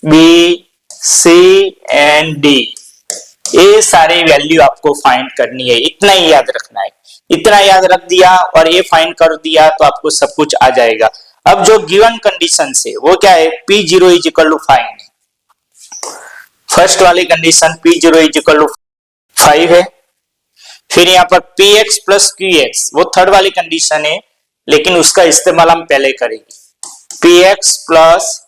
B C and D, ये सारे वैल्यू आपको फाइंड करनी है। इतना ही याद रखना है, इतना याद रख दिया और ये फाइंड कर दिया तो आपको सब कुछ आ जाएगा। अब जो गिवन कंडीशन है वो क्या है, P zero is equal to 5 है। फर्स्ट वाली condition P zero is equal to 5 है। फिर यहाँ पर P X plus Q X वो थर्ड वाली कंडीशन है, लेकिन उसका इस्तेमाल हम पहले करेंगे। P X plus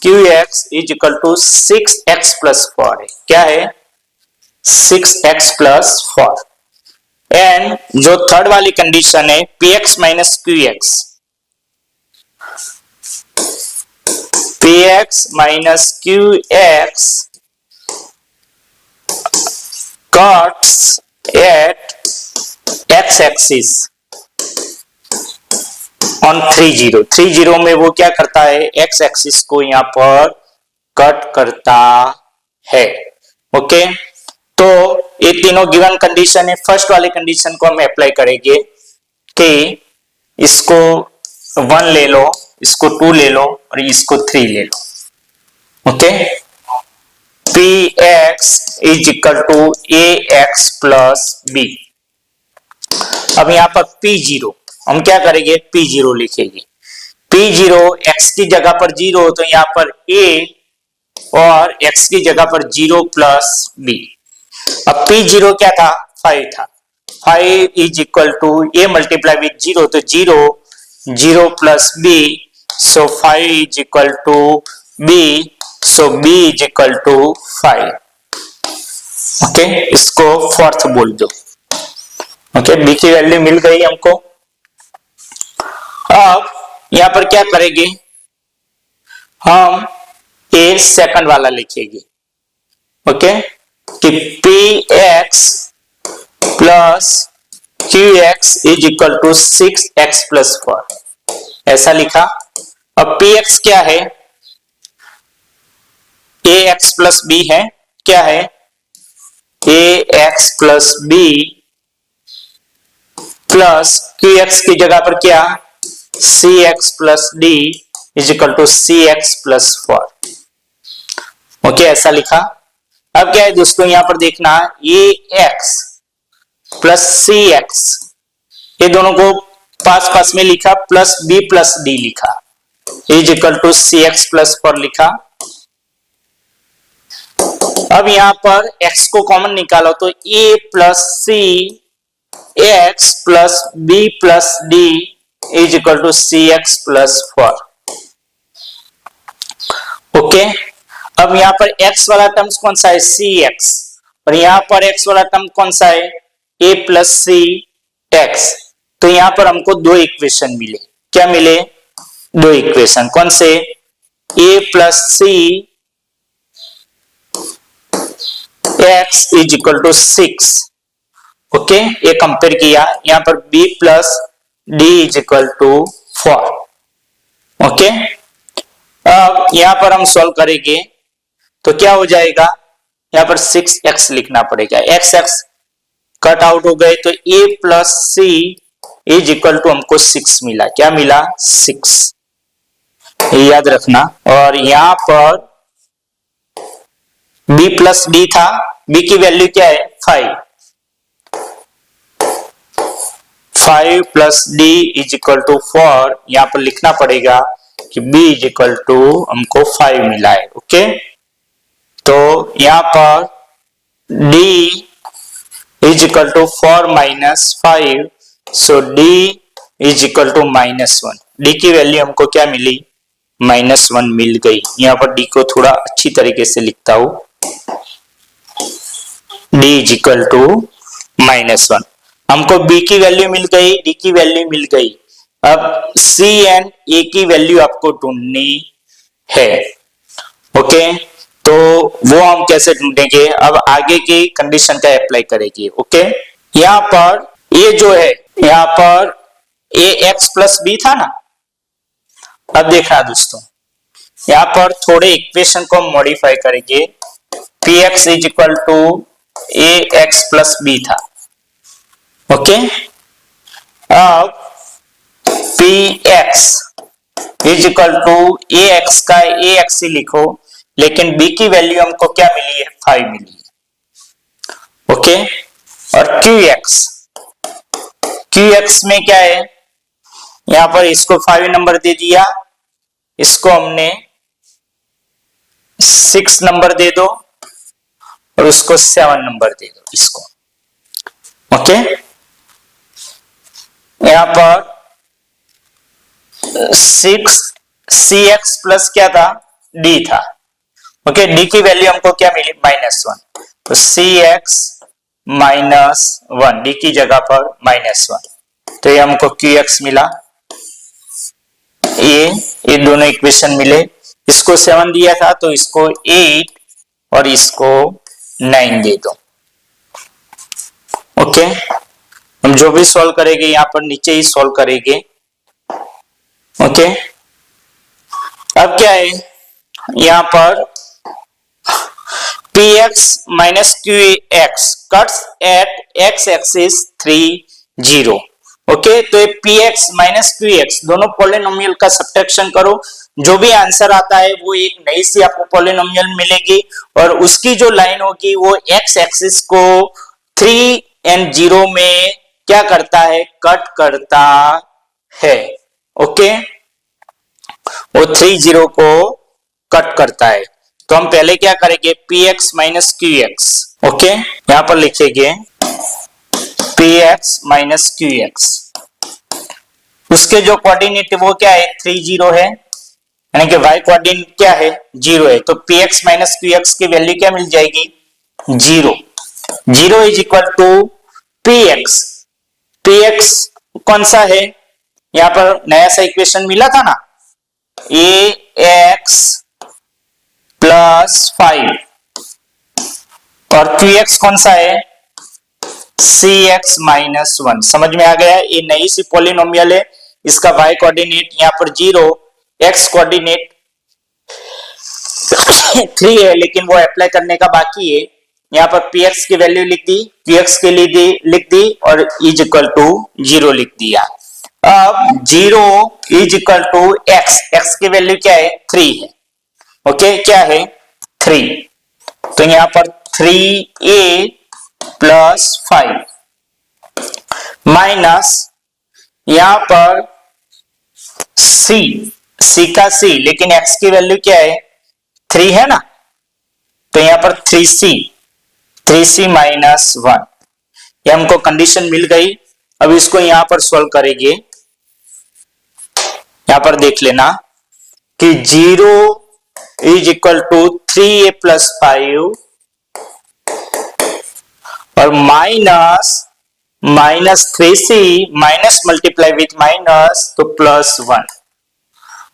Q X is equal to 6x plus 4 है। क्या है, 6x प्लस 4। एंड जो थर्ड वाली कंडीशन है P X minus Q X, P X minus Q x cuts at x axis on 30 में वो क्या करता है, x एक्सिस को यहाँ पर कट करता है। ओके, तो ये तीनों गिवन कंडीशन है। फर्स्ट वाली कंडीशन को हम अप्लाई करेंगे कि इसको 1 ले लो, इसको 2 ले लो और इसको 3 ले लो। Okay, p x is equal to A x plus b. अब यहाँ पर P0 हम क्या करेंगे, P0 लिखेंगे। P0 x की जगह पर 0 तो यहाँ पर a और x की जगह पर 0 प्लस b। अब P0 क्या था, 5 था। 5 is equal to a multiply with 0 तो 0 plus b, so 5 is equal to b, so b is equal to 5। Okay, इसको फोर्थ बोल दो। ओके, बी की वैल्यू मिल गई हमको। अब यहां पर क्या करेंगे, हम ए सेकंड वाला लिखेंगे। ओके, कि P X plus Q X is equal to 6x plus 4 ऐसा लिखा। अब पी एक्स क्या है, ए एक्स प्लस बी है। क्या है, A x plus B plus Q x की जगह पर क्या, C x plus D is equal to C x plus 4। Okay, ऐसा लिखा। अब क्या है दोस्तों, यहां पर देखना A x plus C x, ये दोनों को पास पास में लिखा, प्लस बी प्लस डी लिखा, is equal to C x plus 4 लिखा। अब यहां पर x को कॉमन निकालो तो a plus C x plus B plus D is equal to C x plus 4। Okay, अब यहां पर x वाला टर्म्स कौन सा है, सी एक्स, और यहां पर x वाला टर्म कौन सा है, a प्लस सी एक्स। तो यहां पर हमको 2 इक्वेशन मिले। क्या मिले, 2 इक्वेशन। कौन से, a plus C X is equal to 6। Okay, ये कंपेयर किया। यहां पर b plus D is equal to 4। Okay, अब यहां पर हम सॉल्व करेंगे तो क्या हो जाएगा, यहां पर 6x लिखना पड़ेगा। x कट आउट हो गए तो a plus C is equal to हमको 6 मिला। क्या मिला? 6, ये याद रखना। और यहां पर b प्लस डी था, b की वैल्यू क्या है? 5। 5 plus D is equal to 4। यहां पर लिखना पड़ेगा कि b इज इक्वल टू हमको 5 मिला है। ओके, तो यहां पर d is equal to 4 minus 5, so d is equal to -1। d की वैल्यू हमको क्या मिली? -1 मिल गई। यहां पर d को थोड़ा अच्छी तरीके से लिखता हूं, d इज इक्वल टू -1। हमको b की वैल्यू मिल गई, d की वैल्यू मिल गई। अब c एंड a की वैल्यू आपको ढूंढनी है। ओके, तो वो हम कैसे ढूंढेंगे? अब आगे की कंडीशन का अप्लाई करेंगे। ओके, यहां पर a जो है, यहां पर ax प्लस b था ना। अब देखना दोस्तों, यहां पर थोड़े इक्वेशन को मॉडिफाई करेंगे। px is equal to ax plus b था। ओके, अब px is equal to ax का ax ही लिखो, लेकिन b की वैल्यू हमको क्या मिली है? 5 मिली है। ओके, और qx में क्या है? यहां पर इसको 5 नंबर दे दिया, इसको हमने 6 नंबर दे दो, और उसको 7 नंबर दे दो इसको। ओके, यहां पर 6 cx प्लस क्या था? d था। ओके, d की वैल्यू हमको क्या मिली? -1, तो cx -1, d की जगह पर -1, तो ये हमको qx मिला। ये दोनों इक्वेशन मिले। इसको 7 दिया था तो इसको 8 और इसको 9 दे दो। ओके, हम जो भी सॉल्व करेंगे यहां पर नीचे ही सॉल्व करेंगे। ओके, अब क्या है? यहां पर px minus qx cuts at x axis 3, 0। Okay, तो ये px माइनस qx दोनों पॉलिनोमियल का सब्ट्रैक्शन करो, जो भी आंसर आता है वो एक नई सी आपको पॉलिनोमियल मिलेगी, और उसकी जो लाइन होगी वो x एक्सिस को 3 और 0 में क्या करता है? कट करता है। ओके, वो 3, 0 को कट करता है। तो हम पहले क्या करेंगे? px minus qx। ओके, यहां पर लिखेंगे px माइनस qx। उसके जो कोऑर्डिनेट वो क्या है? 3, 0 है, यानी कि y कोऑर्डिनेट क्या है? 0 है। तो px माइनस qx की वैल्यू क्या मिल जाएगी? 0। 0 is equal to px। px कौन सा है? यहां पर नया सा इक्वेशन मिला था ना, ax प्लस 5, और qx कौन सा है? cx minus 1। समझ में आ गया? ये नई सी पॉलिनोमियल है, इसका y कोऑर्डिनेट यहाँ पर 0, x कोऑर्डिनेट 3 है, लेकिन वो अप्लाई करने का बाकी है। यहाँ पर px की वैल्यू लिख दी, qx के लिए लिख दी, और इज इक्वल टू 0 लिख दिया। अब 0 is equal to x, x की वैल्यू क्या है? 3 है। ओके, क्या है? 3। तो यहां पर 3a प्लस 5 माइनस यहां पर c का c, लेकिन x की वैल्यू क्या है? 3 है ना, तो यहां पर 3c माइनस 1। ये हमको कंडीशन मिल गई। अब इसको यहां पर सॉल्व करेंगे। यहां पर देख लेना कि 0 is equal to 3a plus 5 और minus 3c minus multiply with minus, तो +1।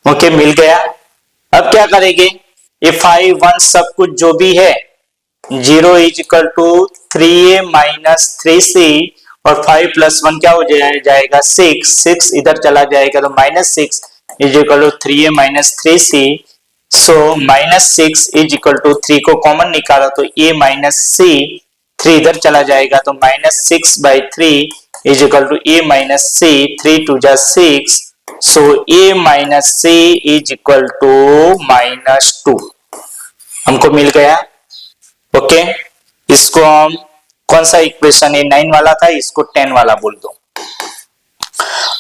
ओके, मिल गया। अब क्या करेंगे? ये 5, 1 सब कुछ जो भी है, 0 is equal to 3a minus 3c और 5 प्लस 1 क्या हो जाएगा? 6 इधर चला जाएगा, तो -6 is equal to 3a minus 3c। So -6 is equal to 3 को कॉमन निकाला तो a माइनस c, 3 इधर चला जाएगा, तो -6/3 is equal to a minus c, 3 2 जा 6, so a minus c is equal to -2 हमको मिल गया। ओके, इसको हम कौन सा इक्वेशन, ये 9 वाला था, इसको 10 वाला बोल दो।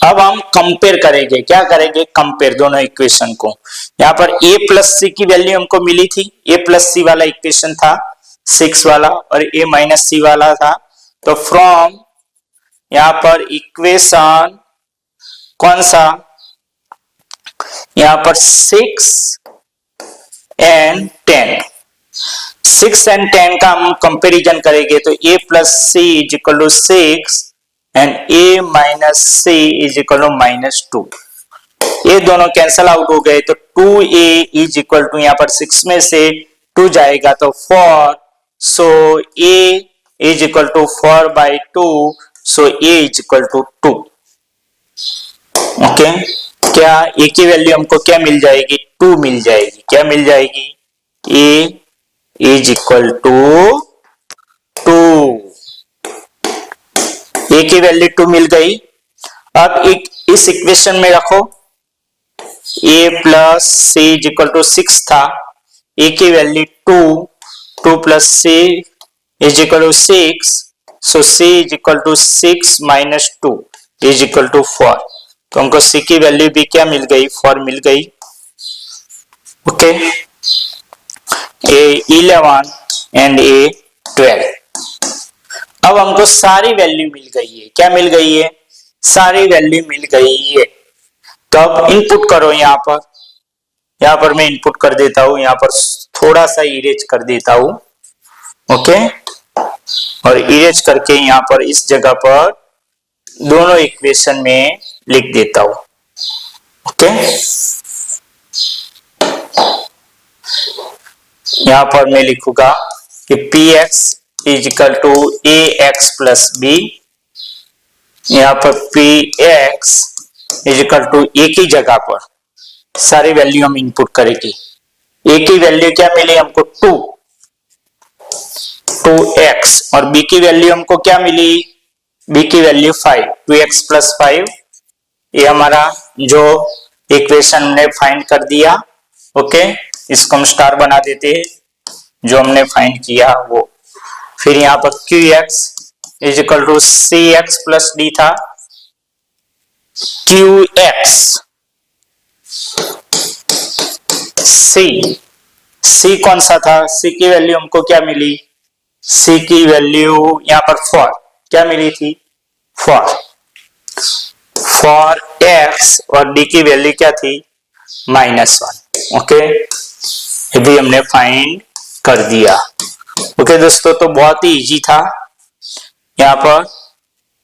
अब हम कंपेयर करेंगे, क्या करेंगे, कंपेयर दोनों इक्वेशन को। यहाँ पर a प्लस सी की वैल्यू हमको मिली थी, a प्लस सी वाला इक्वेशन था 6 वाला, और a माइनस सी वाला था। तो फ्रॉम यहाँ पर इक्वेशन कौन सा, यहाँ पर 6 एंड 10, 6 एंड 10 का हम कंपेरिजन करेंगे तो a plus C is equal to 6 and a minus C is equal to -2। ये दोनों कैंसल आउट हो गए तो 2a इज इक्वल टू, यहाँ पर 6 में से 2 जाएगा तो 4, so a is equal to 4/2, so a is equal to 2। Okay, क्या a की वैल्यू हमको क्या मिल जाएगी, 2 मिल जाएगी। क्या मिल जाएगी, a is equal to 2, a की वैल्यू 2 मिल गई। अब इस इक्वेशन में रखो, a plus C is equal to 6 था, a की value 2, 2 plus C is equal to 6, so c is equal to 6 minus 2 is equal to 4। तो हमको c की वैल्यू भी क्या मिल गई, 4 मिल गई। Okay, a11 and a12। अब हमको सारी वैल्यू मिल गई है, क्या मिल गई है, सारी वैल्यू मिल गई है। तो अब इनपुट करो, यहाँ पर मैं इनपुट कर देता हूं, यहाँ पर थोड़ा सा इरेज कर देता हूं। ओके, और इरेज करके यहाँ पर इस जगह पर दोनों इक्वेशन में लिख देता हूं। ओके, यहाँ पर मैं लिखूंगा कि px is equal to ax plus B, यहाँ पर px is equal to a की जगह पर सारी वैल्यू हम इनपुट करेंगे। a की वैल्यू क्या मिली हमको, 2x, और b की वैल्यू हमको क्या मिली, b की वैल्यू 5, 2x प्लस 5। ये हमारा जो इक्वेशन हमने फाइंड कर दिया। ओके, इसको हम स्टार बना देते हैं, जो हमने फाइंड किया वो। फिर यहाँ पर qx is equal to cx plus d था, qx c कौन सा था, c की वैल्यू हमको क्या मिली, c की वैल्यू यहाँ पर 4 क्या मिली थी, 4x, और d की वैल्यू क्या थी, -1। ओके, ये भी हमने फाइंड कर दिया। ओके दोस्तों, तो बहुत ही इजी था। यहाँ पर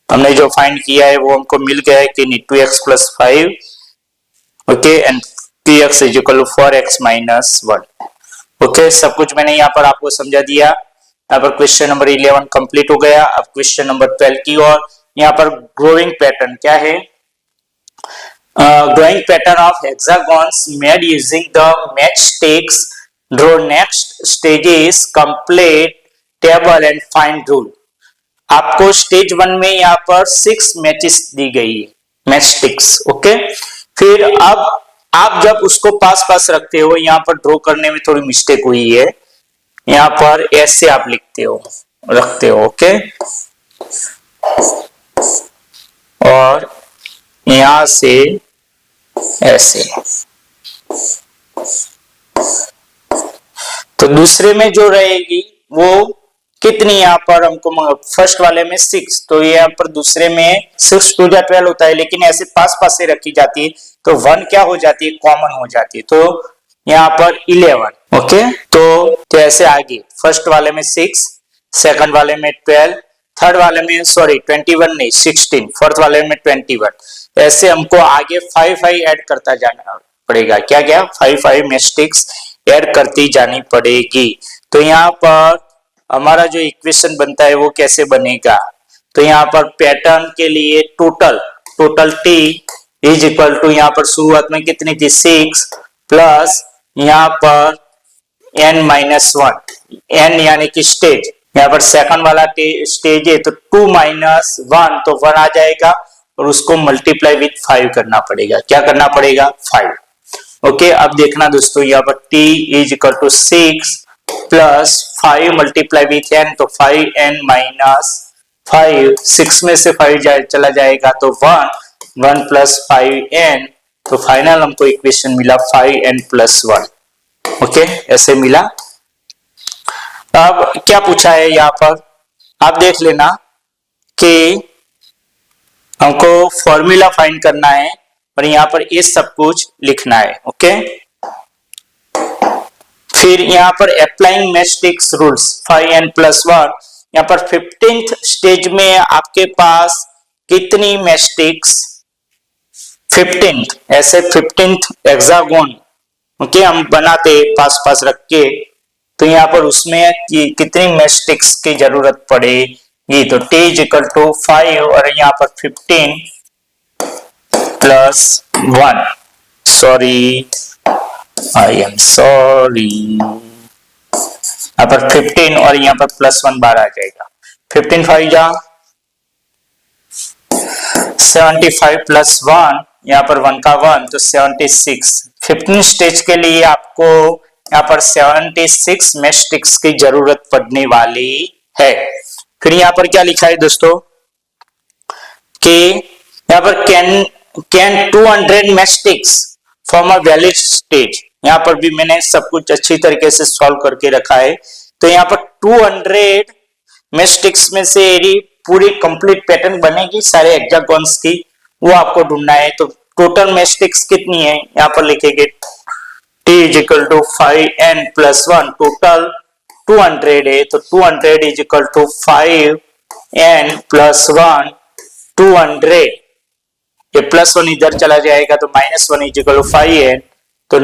हमने जो फाइंड किया है वो हमको मिल गया है कि 2x plus 5, okay, and px is equal to 4x minus 1। Okay, सब कुछ मैंने यहाँ पर आपको समझा दिया। यहाँ पर क्वेश्चन नंबर 11 कंप्लीट हो गया। अब क्वेश्चन नंबर 12 की ओर। यहाँ पर ग्रोइंग पैटर्न क्या है, growing pattern of hexagons made using the matchsticks. Draw next stages, complete table and find rule. आपको स्टेज 1 में यहाँ पर 6 मैचेस दी गई है, मैच स्टिक्स। ओके, फिर अब आप जब उसको पास रखते हो, यहाँ पर ड्रॉ करने में थोड़ी मिस्टेक हुई है, यहाँ पर ऐसे आप लिखते हो, रखते हो। ओके, और यहां से ऐसे। तो दूसरे में जो रहेगी वो कितनी, यहाँ पर हमको फर्स्ट वाले में 6, तो यहाँ पर दूसरे में 6 2 जा 12 होता है, लेकिन ऐसे पास से रखी जाती है तो 1 क्या हो जाती है, कॉमन हो जाती है, तो यहाँ पर 11। ओके, तो ऐसे आगे फर्स्ट वाले में 6, सेकंड वाले में 12, थर्ड वाले में 21 नहीं 16, फोर्थ वाले में 21। ऐसे हमको आगे 5 ऐड करता जाना पड़ेगा। क्या 5 मैचस्टिक्स ऐड करती जानी पड़ेगी। तो यहाँ पर हमारा जो इक्वेशन बनता है वो कैसे बनेगा, तो यहाँ पर पैटर्न के लिए total t is equal to, यहाँ पर शुरुआत में कितनी थी 6 प्लस यहाँ पर n-1, n यानी कि स्टेज, यहाँ पर सेकंड वाला स्टेज है तो 2 माइनस 1 तो 1 आ जाएगा और उसको मल्टीप्लाई विथ 5 करना पड़ेगा। क्या करना पड़ेगा? 5। ओके, अब देखना दोस्तों, यहाँ पर t is equal to 6 plus 5 multiply with n तो 5n माइनस 5, 6 में से 5 चला जाएगा तो 1, 1 प्लस 5n तो फाइनल हमको इक्वेशन मिला 5n प्लस 1। ओके, ऐसे मिला। अब क्या पूछा है यहाँ पर, आप देख लेना कि हमको फॉर्मूला फाइंड करना है और यहाँ पर ये सब कुछ लिखना है। ओके, फिर यहाँ पर applying matrix rules 5n plus 1, यहाँ पर 15th स्टेज में आपके पास कितनी मैट्रिक्स? 15th, ऐसे 15th हेक्सागोन ओके हम बनाते पास पास रख के, तो यहाँ पर उसमें कितनी मैट्रिक्स की जरूरत पड़ेगी? तो t इज इक्वल टू 5 और यहाँ पर 15 plus 1, sorry I am sorry, यहाँ पर 15 और यहाँ पर प्लस 1 बार आ जाएगा। 15 5 जा 75 प्लस 1, यहाँ पर 1 का 1 तो 76। 15 स्टेज के लिए आपको यहाँ पर 76 मैट्रिक्स की जरूरत पड़ने वाली है। फिर यहाँ पर क्या लिखा है दोस्तों कि यहाँ पर can 200 matrix form a valid stage. यहाँ पर भी मैंने सब कुछ अच्छी तरीके से सॉल्व करके रखा है। तो यहाँ पर 200 मैट्रिक्स में से पूरी कंप्लीट पैटर्न बनेगी सारे हेक्सागोन्स की, वो आपको ढूंढना है। तो टोटल मैट्रिक्स कितनी है यहाँ पर लिखेंगे t is equal to 5n plus 1, total 200 है तो 200 is equal to 5n plus 1, 200 ये प्लस 1 इधर चला जाएगा तो minus 1 is equal to 5n तो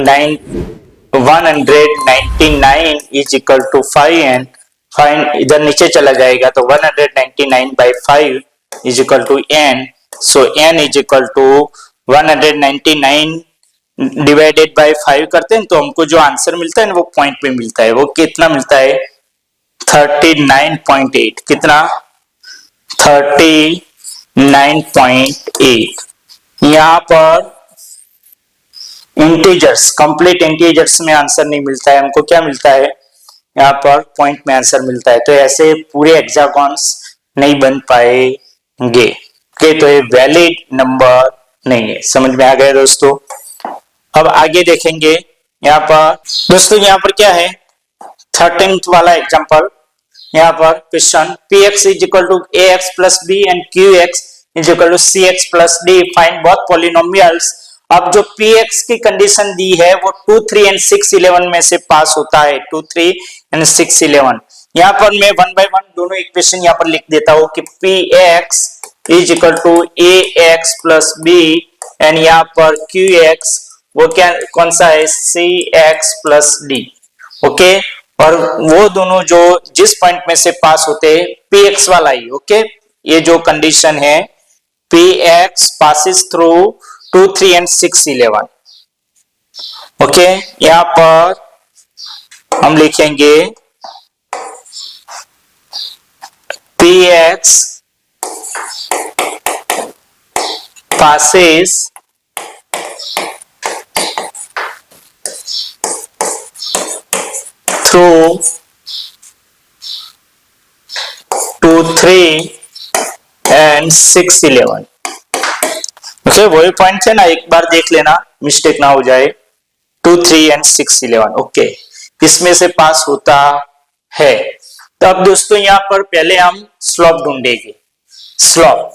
199 is equal to 5n, fine इधर नीचे चला जाएगा तो 199 by 5 is equal to n, so n is equal to 199 divided by 5 करते हैं तो हमको जो आंसर मिलता है ना वो पॉइंट में मिलता है। वो कितना मिलता है? 39.8। कितना? 39.8। यहाँ पर इंटीजर्स, कंप्लीट इंटीजर्स में आंसर नहीं मिलता है, हमको क्या मिलता है? यहाँ पर पॉइंट में आंसर मिलता है। तो ऐसे पूरे हेक्सागोन्स नहीं बन पाएंगे। ओके, तो ये वैलिड नंबर नहीं है। समझ में आ गया दोस्तों? अब आगे देखेंगे यहाँ पर दोस्तों, यहाँ पर क्या है 13th वाला एग्जांपल। यहाँ पर question px is equal to ax plus b and qx is equal to cx plus d, find both polynomials. अब जो px की कंडीशन दी है वो 2 3 एंड 6 11 में से पास होता है। 2 3 एंड 6 11। यहाँ पर मैं 1 बाय 1 दोनों इक्वेशन यहाँ पर लिख देता हूँ कि px is equal to ax plus b and यहाँ पर qx वो क्या कौन सा है? cx plus d। ओके, और वो दोनों जो जिस पॉइंट में से पास होते हैं px वाला ही। ओके, ये जो कंडीशन है px passes through 2 3 and 6 11। Okay, यहाँ पर हम लिखेंगे px passes through 2 3 and 6 11। Okay, वही पॉइंट है ना, एक बार देख लेना मिस्टेक ना हो जाए। 2 3 एंड 6 11। ओके, इसमें से पास होता है। तो अब दोस्तों यहाँ पर पहले हम स्लोप ढूंढेंगे। Slope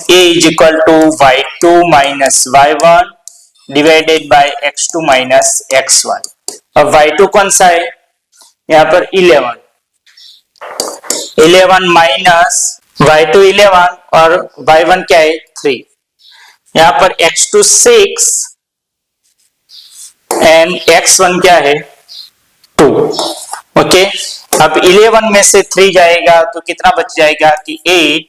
a is equal to y2 minus y1 divided by x2 minus x1। अब y2 कौन सा है? यहाँ पर 11 माइनस y2 11 और y1 क्या है? 3। यहाँ पर x2 6 एंड x1 क्या है? 2। ओके, अब 11 में से 3 जाएगा तो कितना बच जाएगा कि 8,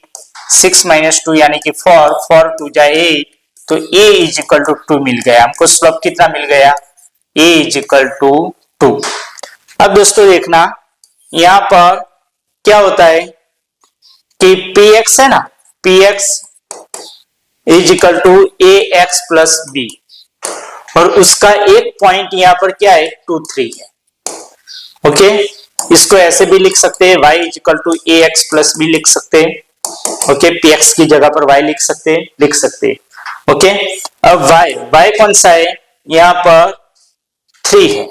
6 माइनस 2 यानी कि 4, 4 2 जाए 8, तो a इज इक्वल टू 2 मिल गया हमको। स्लोप कितना मिल गया? a is equal to 2। अब दोस्तों देखना यहां पर क्या होता है कि px है ना, px is equal to A x plus B, और उसका एक पॉइंट यहां पर क्या है 2 3 है। ओके, इसको ऐसे भी लिख सकते हैं, y is equal to A x plus B लिख सकते हैं। ओके, px की जगह पर y लिख सकते हैं। ओके, अब y कौन सा है, यहां पर 3 है।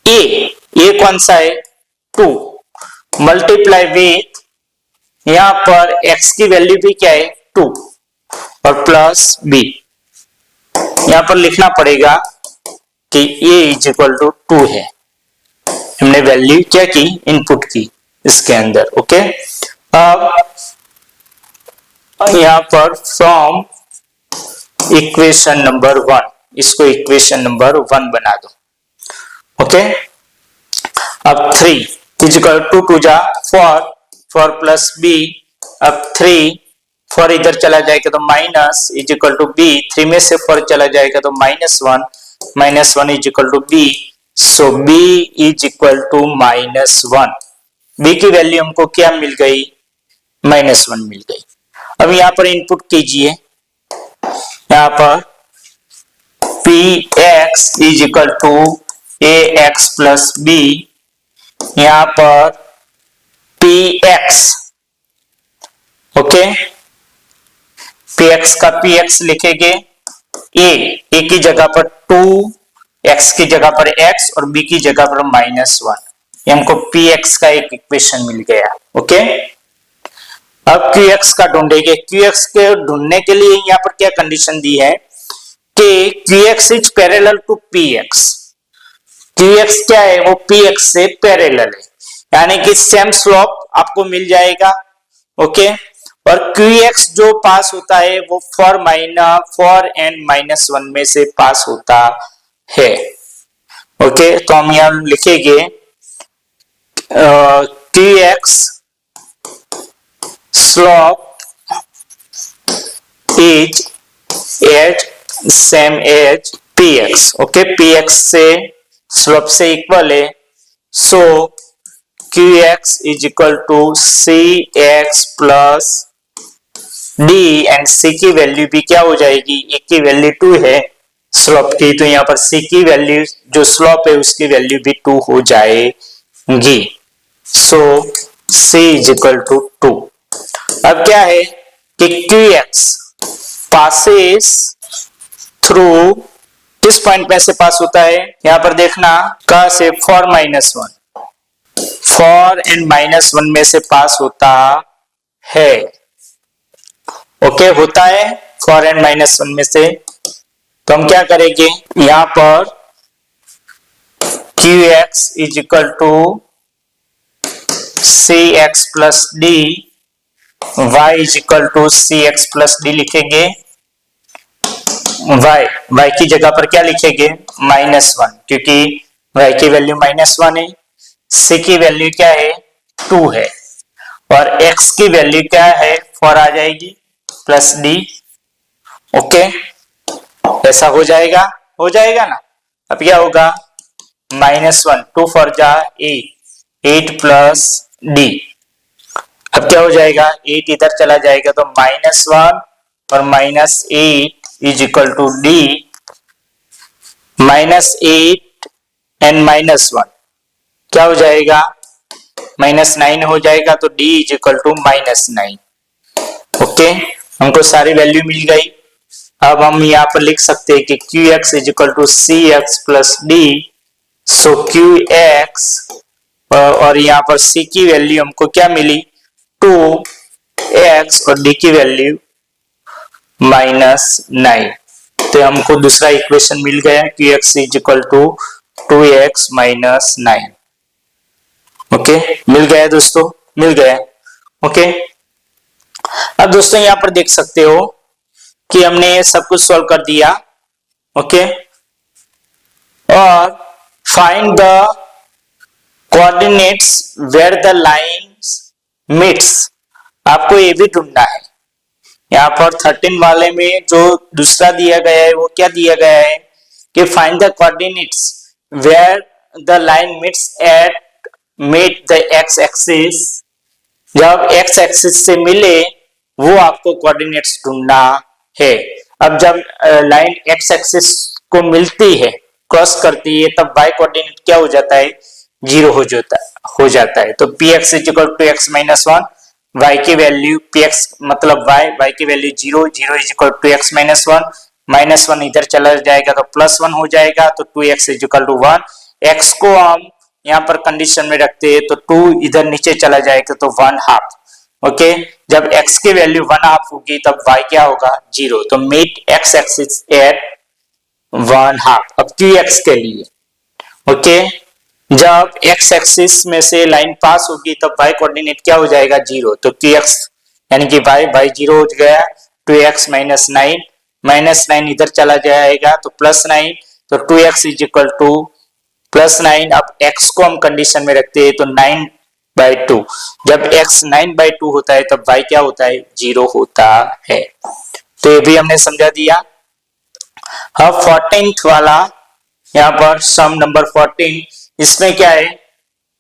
ए कौन सा है 2, मल्टीप्लाई विथ यहां पर x की वैल्यू भी क्या है 2 और प्लस b, यहां पर लिखना पड़ेगा कि a इज इक्वल टू 2 है। हमने वैल्यू क्या की, इनपुट की इसके अंदर। ओके, अब यहां पर फ्रॉम इक्वेशन नंबर 1, इसको इक्वेशन नंबर 1 बना दो। ओके, अब 3 इज इक्वल टू 2 जा 4 प्लस b, अब 3 4 इधर चला जाएगा तो minus is equal to b, 3 में से 4 चला जाएगा तो -1 is equal to b, so b is equal to -1। b की वैल्यू हमको क्या मिल गई, -1 मिल गई। अब यहां पर इनपुट कीजिए, यहां पर px is equal to A x plus B, यहां पर px, ओके, px का px लिखेंगे, a की जगह पर 2, x की जगह पर x और b की जगह पर -1, ये हमको px का एक इक्वेशन मिल गया। ओके, अब qx का ढूंढेंगे। qx के ढूंढने के लिए यहाँ पर क्या कंडीशन दी है कि qx इज पैरेलल टू px, qx क्या है, वो px से पैरेलल है, यानी कि सेम स्लोप आपको मिल जाएगा। ओके, और qx जो पास होता है वो 4 and -1 में से पास होता है। ओके, तो हम यहां लिखेंगे qx slope is as same as px। Okay, px से स्लोप से इक्वल है, so qx is equal to cx plus d, and c की वैल्यू भी क्या हो जाएगी, a की वैल्यू 2 है स्लोप की, तो यहाँ पर c की वैल्यू जो स्लोप है उसकी वैल्यू भी 2 हो जाएगी। सो c इज इक्वल टू 2। अब क्या है कि qx पासेस थ्रू, किस पॉइंट में से पास होता है, यहां पर देखना कहां से, 4 and -1 में से पास होता है। ओके, होता है 4 and -1 में से, तो हम क्या करेंगे, यहां पर qx is equal to cx plus d, y is equal to cx plus d लिखेंगे। y की जगह पर क्या लिखेंगे, -1, क्योंकि y की वैल्यू -1 है, c की वैल्यू क्या है 2 है, और x की वैल्यू क्या है 4 आ जाएगी प्लस d। ओके, ऐसा हो जाएगा ना। अब क्या होगा, -1 2 4 जा 8 प्लस d, अब क्या हो जाएगा, 8 इधर चला जाएगा तो -1 और -8 is equal to d, -8 and -1 क्या हो जाएगा, -9 हो जाएगा, तो d is equal to -9। Okay, हमको सारी वैल्यू मिल गई। अब हम यहाँ पर लिख सकते हैं कि qx is equal to cx plus d, so qx और यहाँ पर c की वैल्यू हमको क्या मिली 2x और d की वैल्यू -9, तो हमको दूसरा इक्वेशन मिल गया, qx is equal to 2x minus 9। Okay, मिल गया दोस्तों, मिल गया। ओके, अब दोस्तों यहां पर देख सकते हो कि हमने सब कुछ सॉल्व कर दिया। ओके, और find the coordinates where the lines meets, आपको ये भी ढूंढना है। यहाँ पर 13 वाले में जो दूसरा दिया गया है वो क्या दिया गया है कि find the coordinates where the line meet the x axis, जब एक्स एक्सिस से मिले वो आपको कोऑर्डिनेट्स ढूंढना है। अब जब लाइन एक्स एक्सिस को मिलती है, क्रॉस करती है, तब वाई कोऑर्डिनेट क्या हो जाता है, 0 हो जाता है। तो p x is equal to x minus 1, y की वैल्यू पी एक्स मतलब वाई की value 0, 0 is equal to x minus 1, minus 1 इधर चला जाएगा तो प्लस 1 हो जाएगा, तो 2x is equal to 1। X को हम यहाँ पर कंडीशन में रखते हैं तो 2 इधर नीचे चला जाएगा तो 1/2। ओके, जब x की वैल्यू 1/2 होगी तब y क्या होगा, 0। तो मीट x एक्सिस एट 1/2। अब qx के लिए ओके, जब x एक्सिस में से लाइन पास होगी तब y कोऑर्डिनेट क्या हो जाएगा, 0। तो qx यानी कि y 0 हो गया, 2x माइनस 9, माइनस 9 इधर चला जाएगा तो प्लस 9, तो 2x is equal two plus 9। अब x को हम कंडीशन में रखते हैं तो 9/2, जब x 9/2 होता है तब y क्या होता है, 0 होता है। तो ये भी हमने समझा दिया। अब 14th वाला यहाँ पर सम नंबर 14, इसमें क्या है,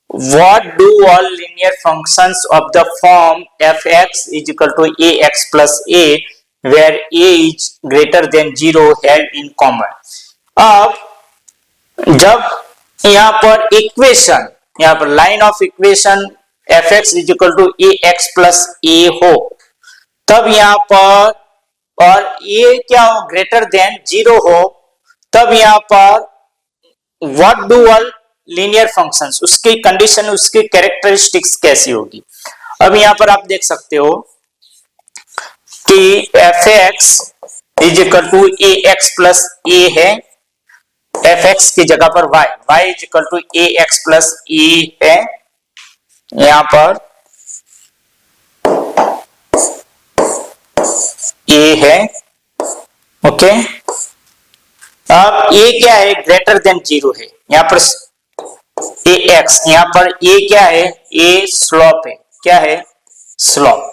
what do all linear functions of the form f(x) is equal to ax plus a where a is greater than 0 have in common। अब जब यहाँ पर इक्वेशन, यहाँ पर line of equation f(x) is equal to ax plus a हो, तब यहाँ पर और a क्या हो, ग्रेटर देन 0 हो, तब यहाँ पर what do all linear functions, उसकी कंडीशन, उसकी कैरेक्टरिस्टिक्स कैसी होगी। अब यहाँ पर आप देख सकते हो कि f(x) is equal to ax plus a है, f(x) की जगह पर y is equal to ax plus a है, यहाँ पर a है। ओके, अब a क्या है, ग्रेटर देन 0 है, यहाँ पर ax, यहाँ पर a क्या है, a स्लोप है, क्या है, स्लोप,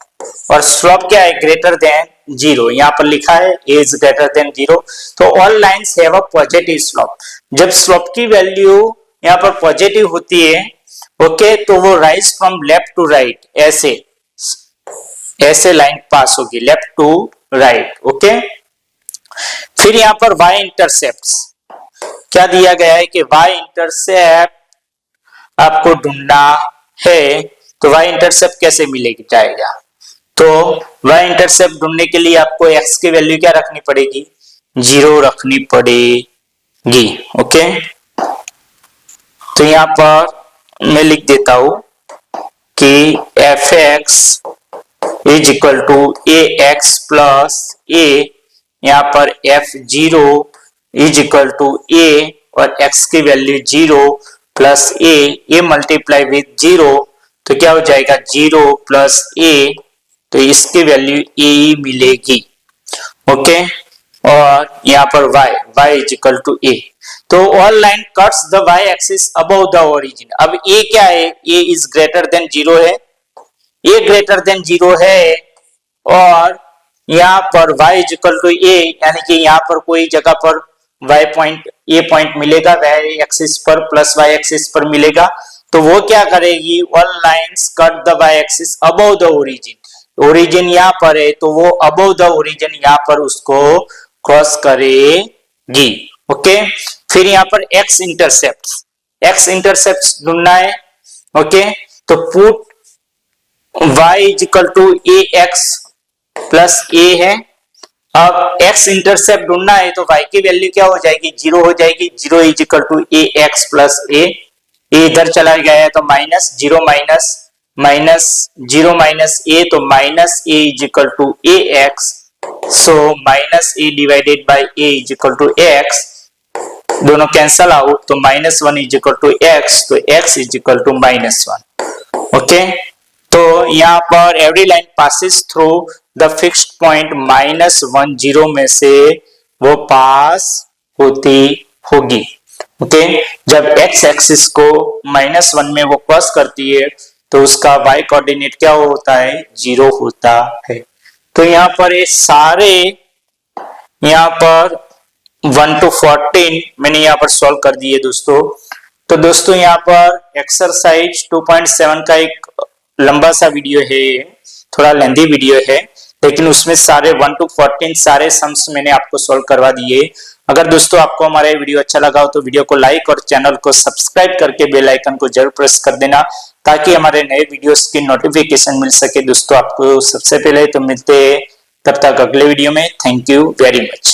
और स्लोप क्या है, ग्रेटर देन 0, यहाँ पर लिखा है a इज ग्रेटर देन 0। तो all lines have a positive slope, जब स्लोप की वैल्यू यहाँ पर पॉजिटिव होती है ओके, तो वो rise from left to right, ऐसे लाइन पास होगी लेफ्ट टू राइट। ओके, फिर यहाँ पर y इंटरसेप्ट क्या दिया गया है कि y इंटरसेप्ट आपको ढूंढना है, तो y इंटरसेप्ट कैसे मिलेगी जाएगा, तो y इंटरसेप्ट ढूंढने के लिए आपको x की वैल्यू क्या रखनी पड़ेगी, 0 रखनी पड़ेगी। ओके, तो यहाँ पर मैं लिख देता हूं कि f(x) is equal to ax plus a, यहाँ पर f(0) is equal to a और x की value 0 plus a multiply with 0, तो क्या हो जाएगा, 0 प्लस a, तो इसकी वैल्यू a ही मिलेगी। ओके, और यहाँ पर y is equal to a, तो all line cuts the y axis above the origin. अब a क्या है, a इज ग्रेटर देन 0 है, a ग्रेटर देन 0 है, और यहाँ पर y is equal to a, यानी कि यहाँ पर कोई जगह पर y पॉइंट, a पॉइंट मिलेगा y एक्सिस पर प्लस y एक्सिस पर मिलेगा, तो वो क्या करेगी, all lines cut the y axis above the origin, origin यहाँ पर है तो वो अबव द ओरिजिन यहाँ पर उसको क्रॉस करेगी। ओके, फिर यहाँ पर x इंटरसेप्ट ढूंढना है। ओके, तो put y is equal to ax plus a है। अब x इंटरसेप्ट ढूंढना है तो y की वैल्यू क्या हो जाएगी, 0 हो जाएगी, 0 is equal to ax plus a, इधर चला गया है तो माइनस 0 माइनस 0 माइनस a, तो minus a is equal to ax, so minus a divided by a is equal to x, दोनों कैंसल आउट, तो -1 इज इक्वल टू x, तो x is equal to -1। Okay, तो यहाँ पर every line passes through the fixed point -1 0 में से वो पास होती होगी। ओके, जब x एक्सिस को -1 में वो क्रॉस करती है तो उसका y कोऑर्डिनेट क्या होता है, 0 होता है। तो यहाँ पर ये सारे यहाँ पर 1 to 14 मैंने यहाँ पर सॉल्व कर दिए दोस्तों। तो दोस्तों यहाँ पर एक्सरसाइज 2.7 का एक लंबा सा वीडियो है, थोड़ा लेंथी वीडियो है, लेकिन उसमें सारे 1 to 14 सारे सम्स मैंने आपको सॉल्व करवा दिए। अगर दोस्तों आपको हमारा ये वीडियो अच्छा लगा हो तो वीडियो को लाइक और चैनल को सब्सक्राइब करके बेल आइकन को जरूर प्रेस कर देना, ताकि हमारे नए वीडियोस की नोटिफिकेशन मिल सके दोस्तों आपको सबसे पहले। तो मिलते हैं तब तक अगले वीडियो में। Thank you very much.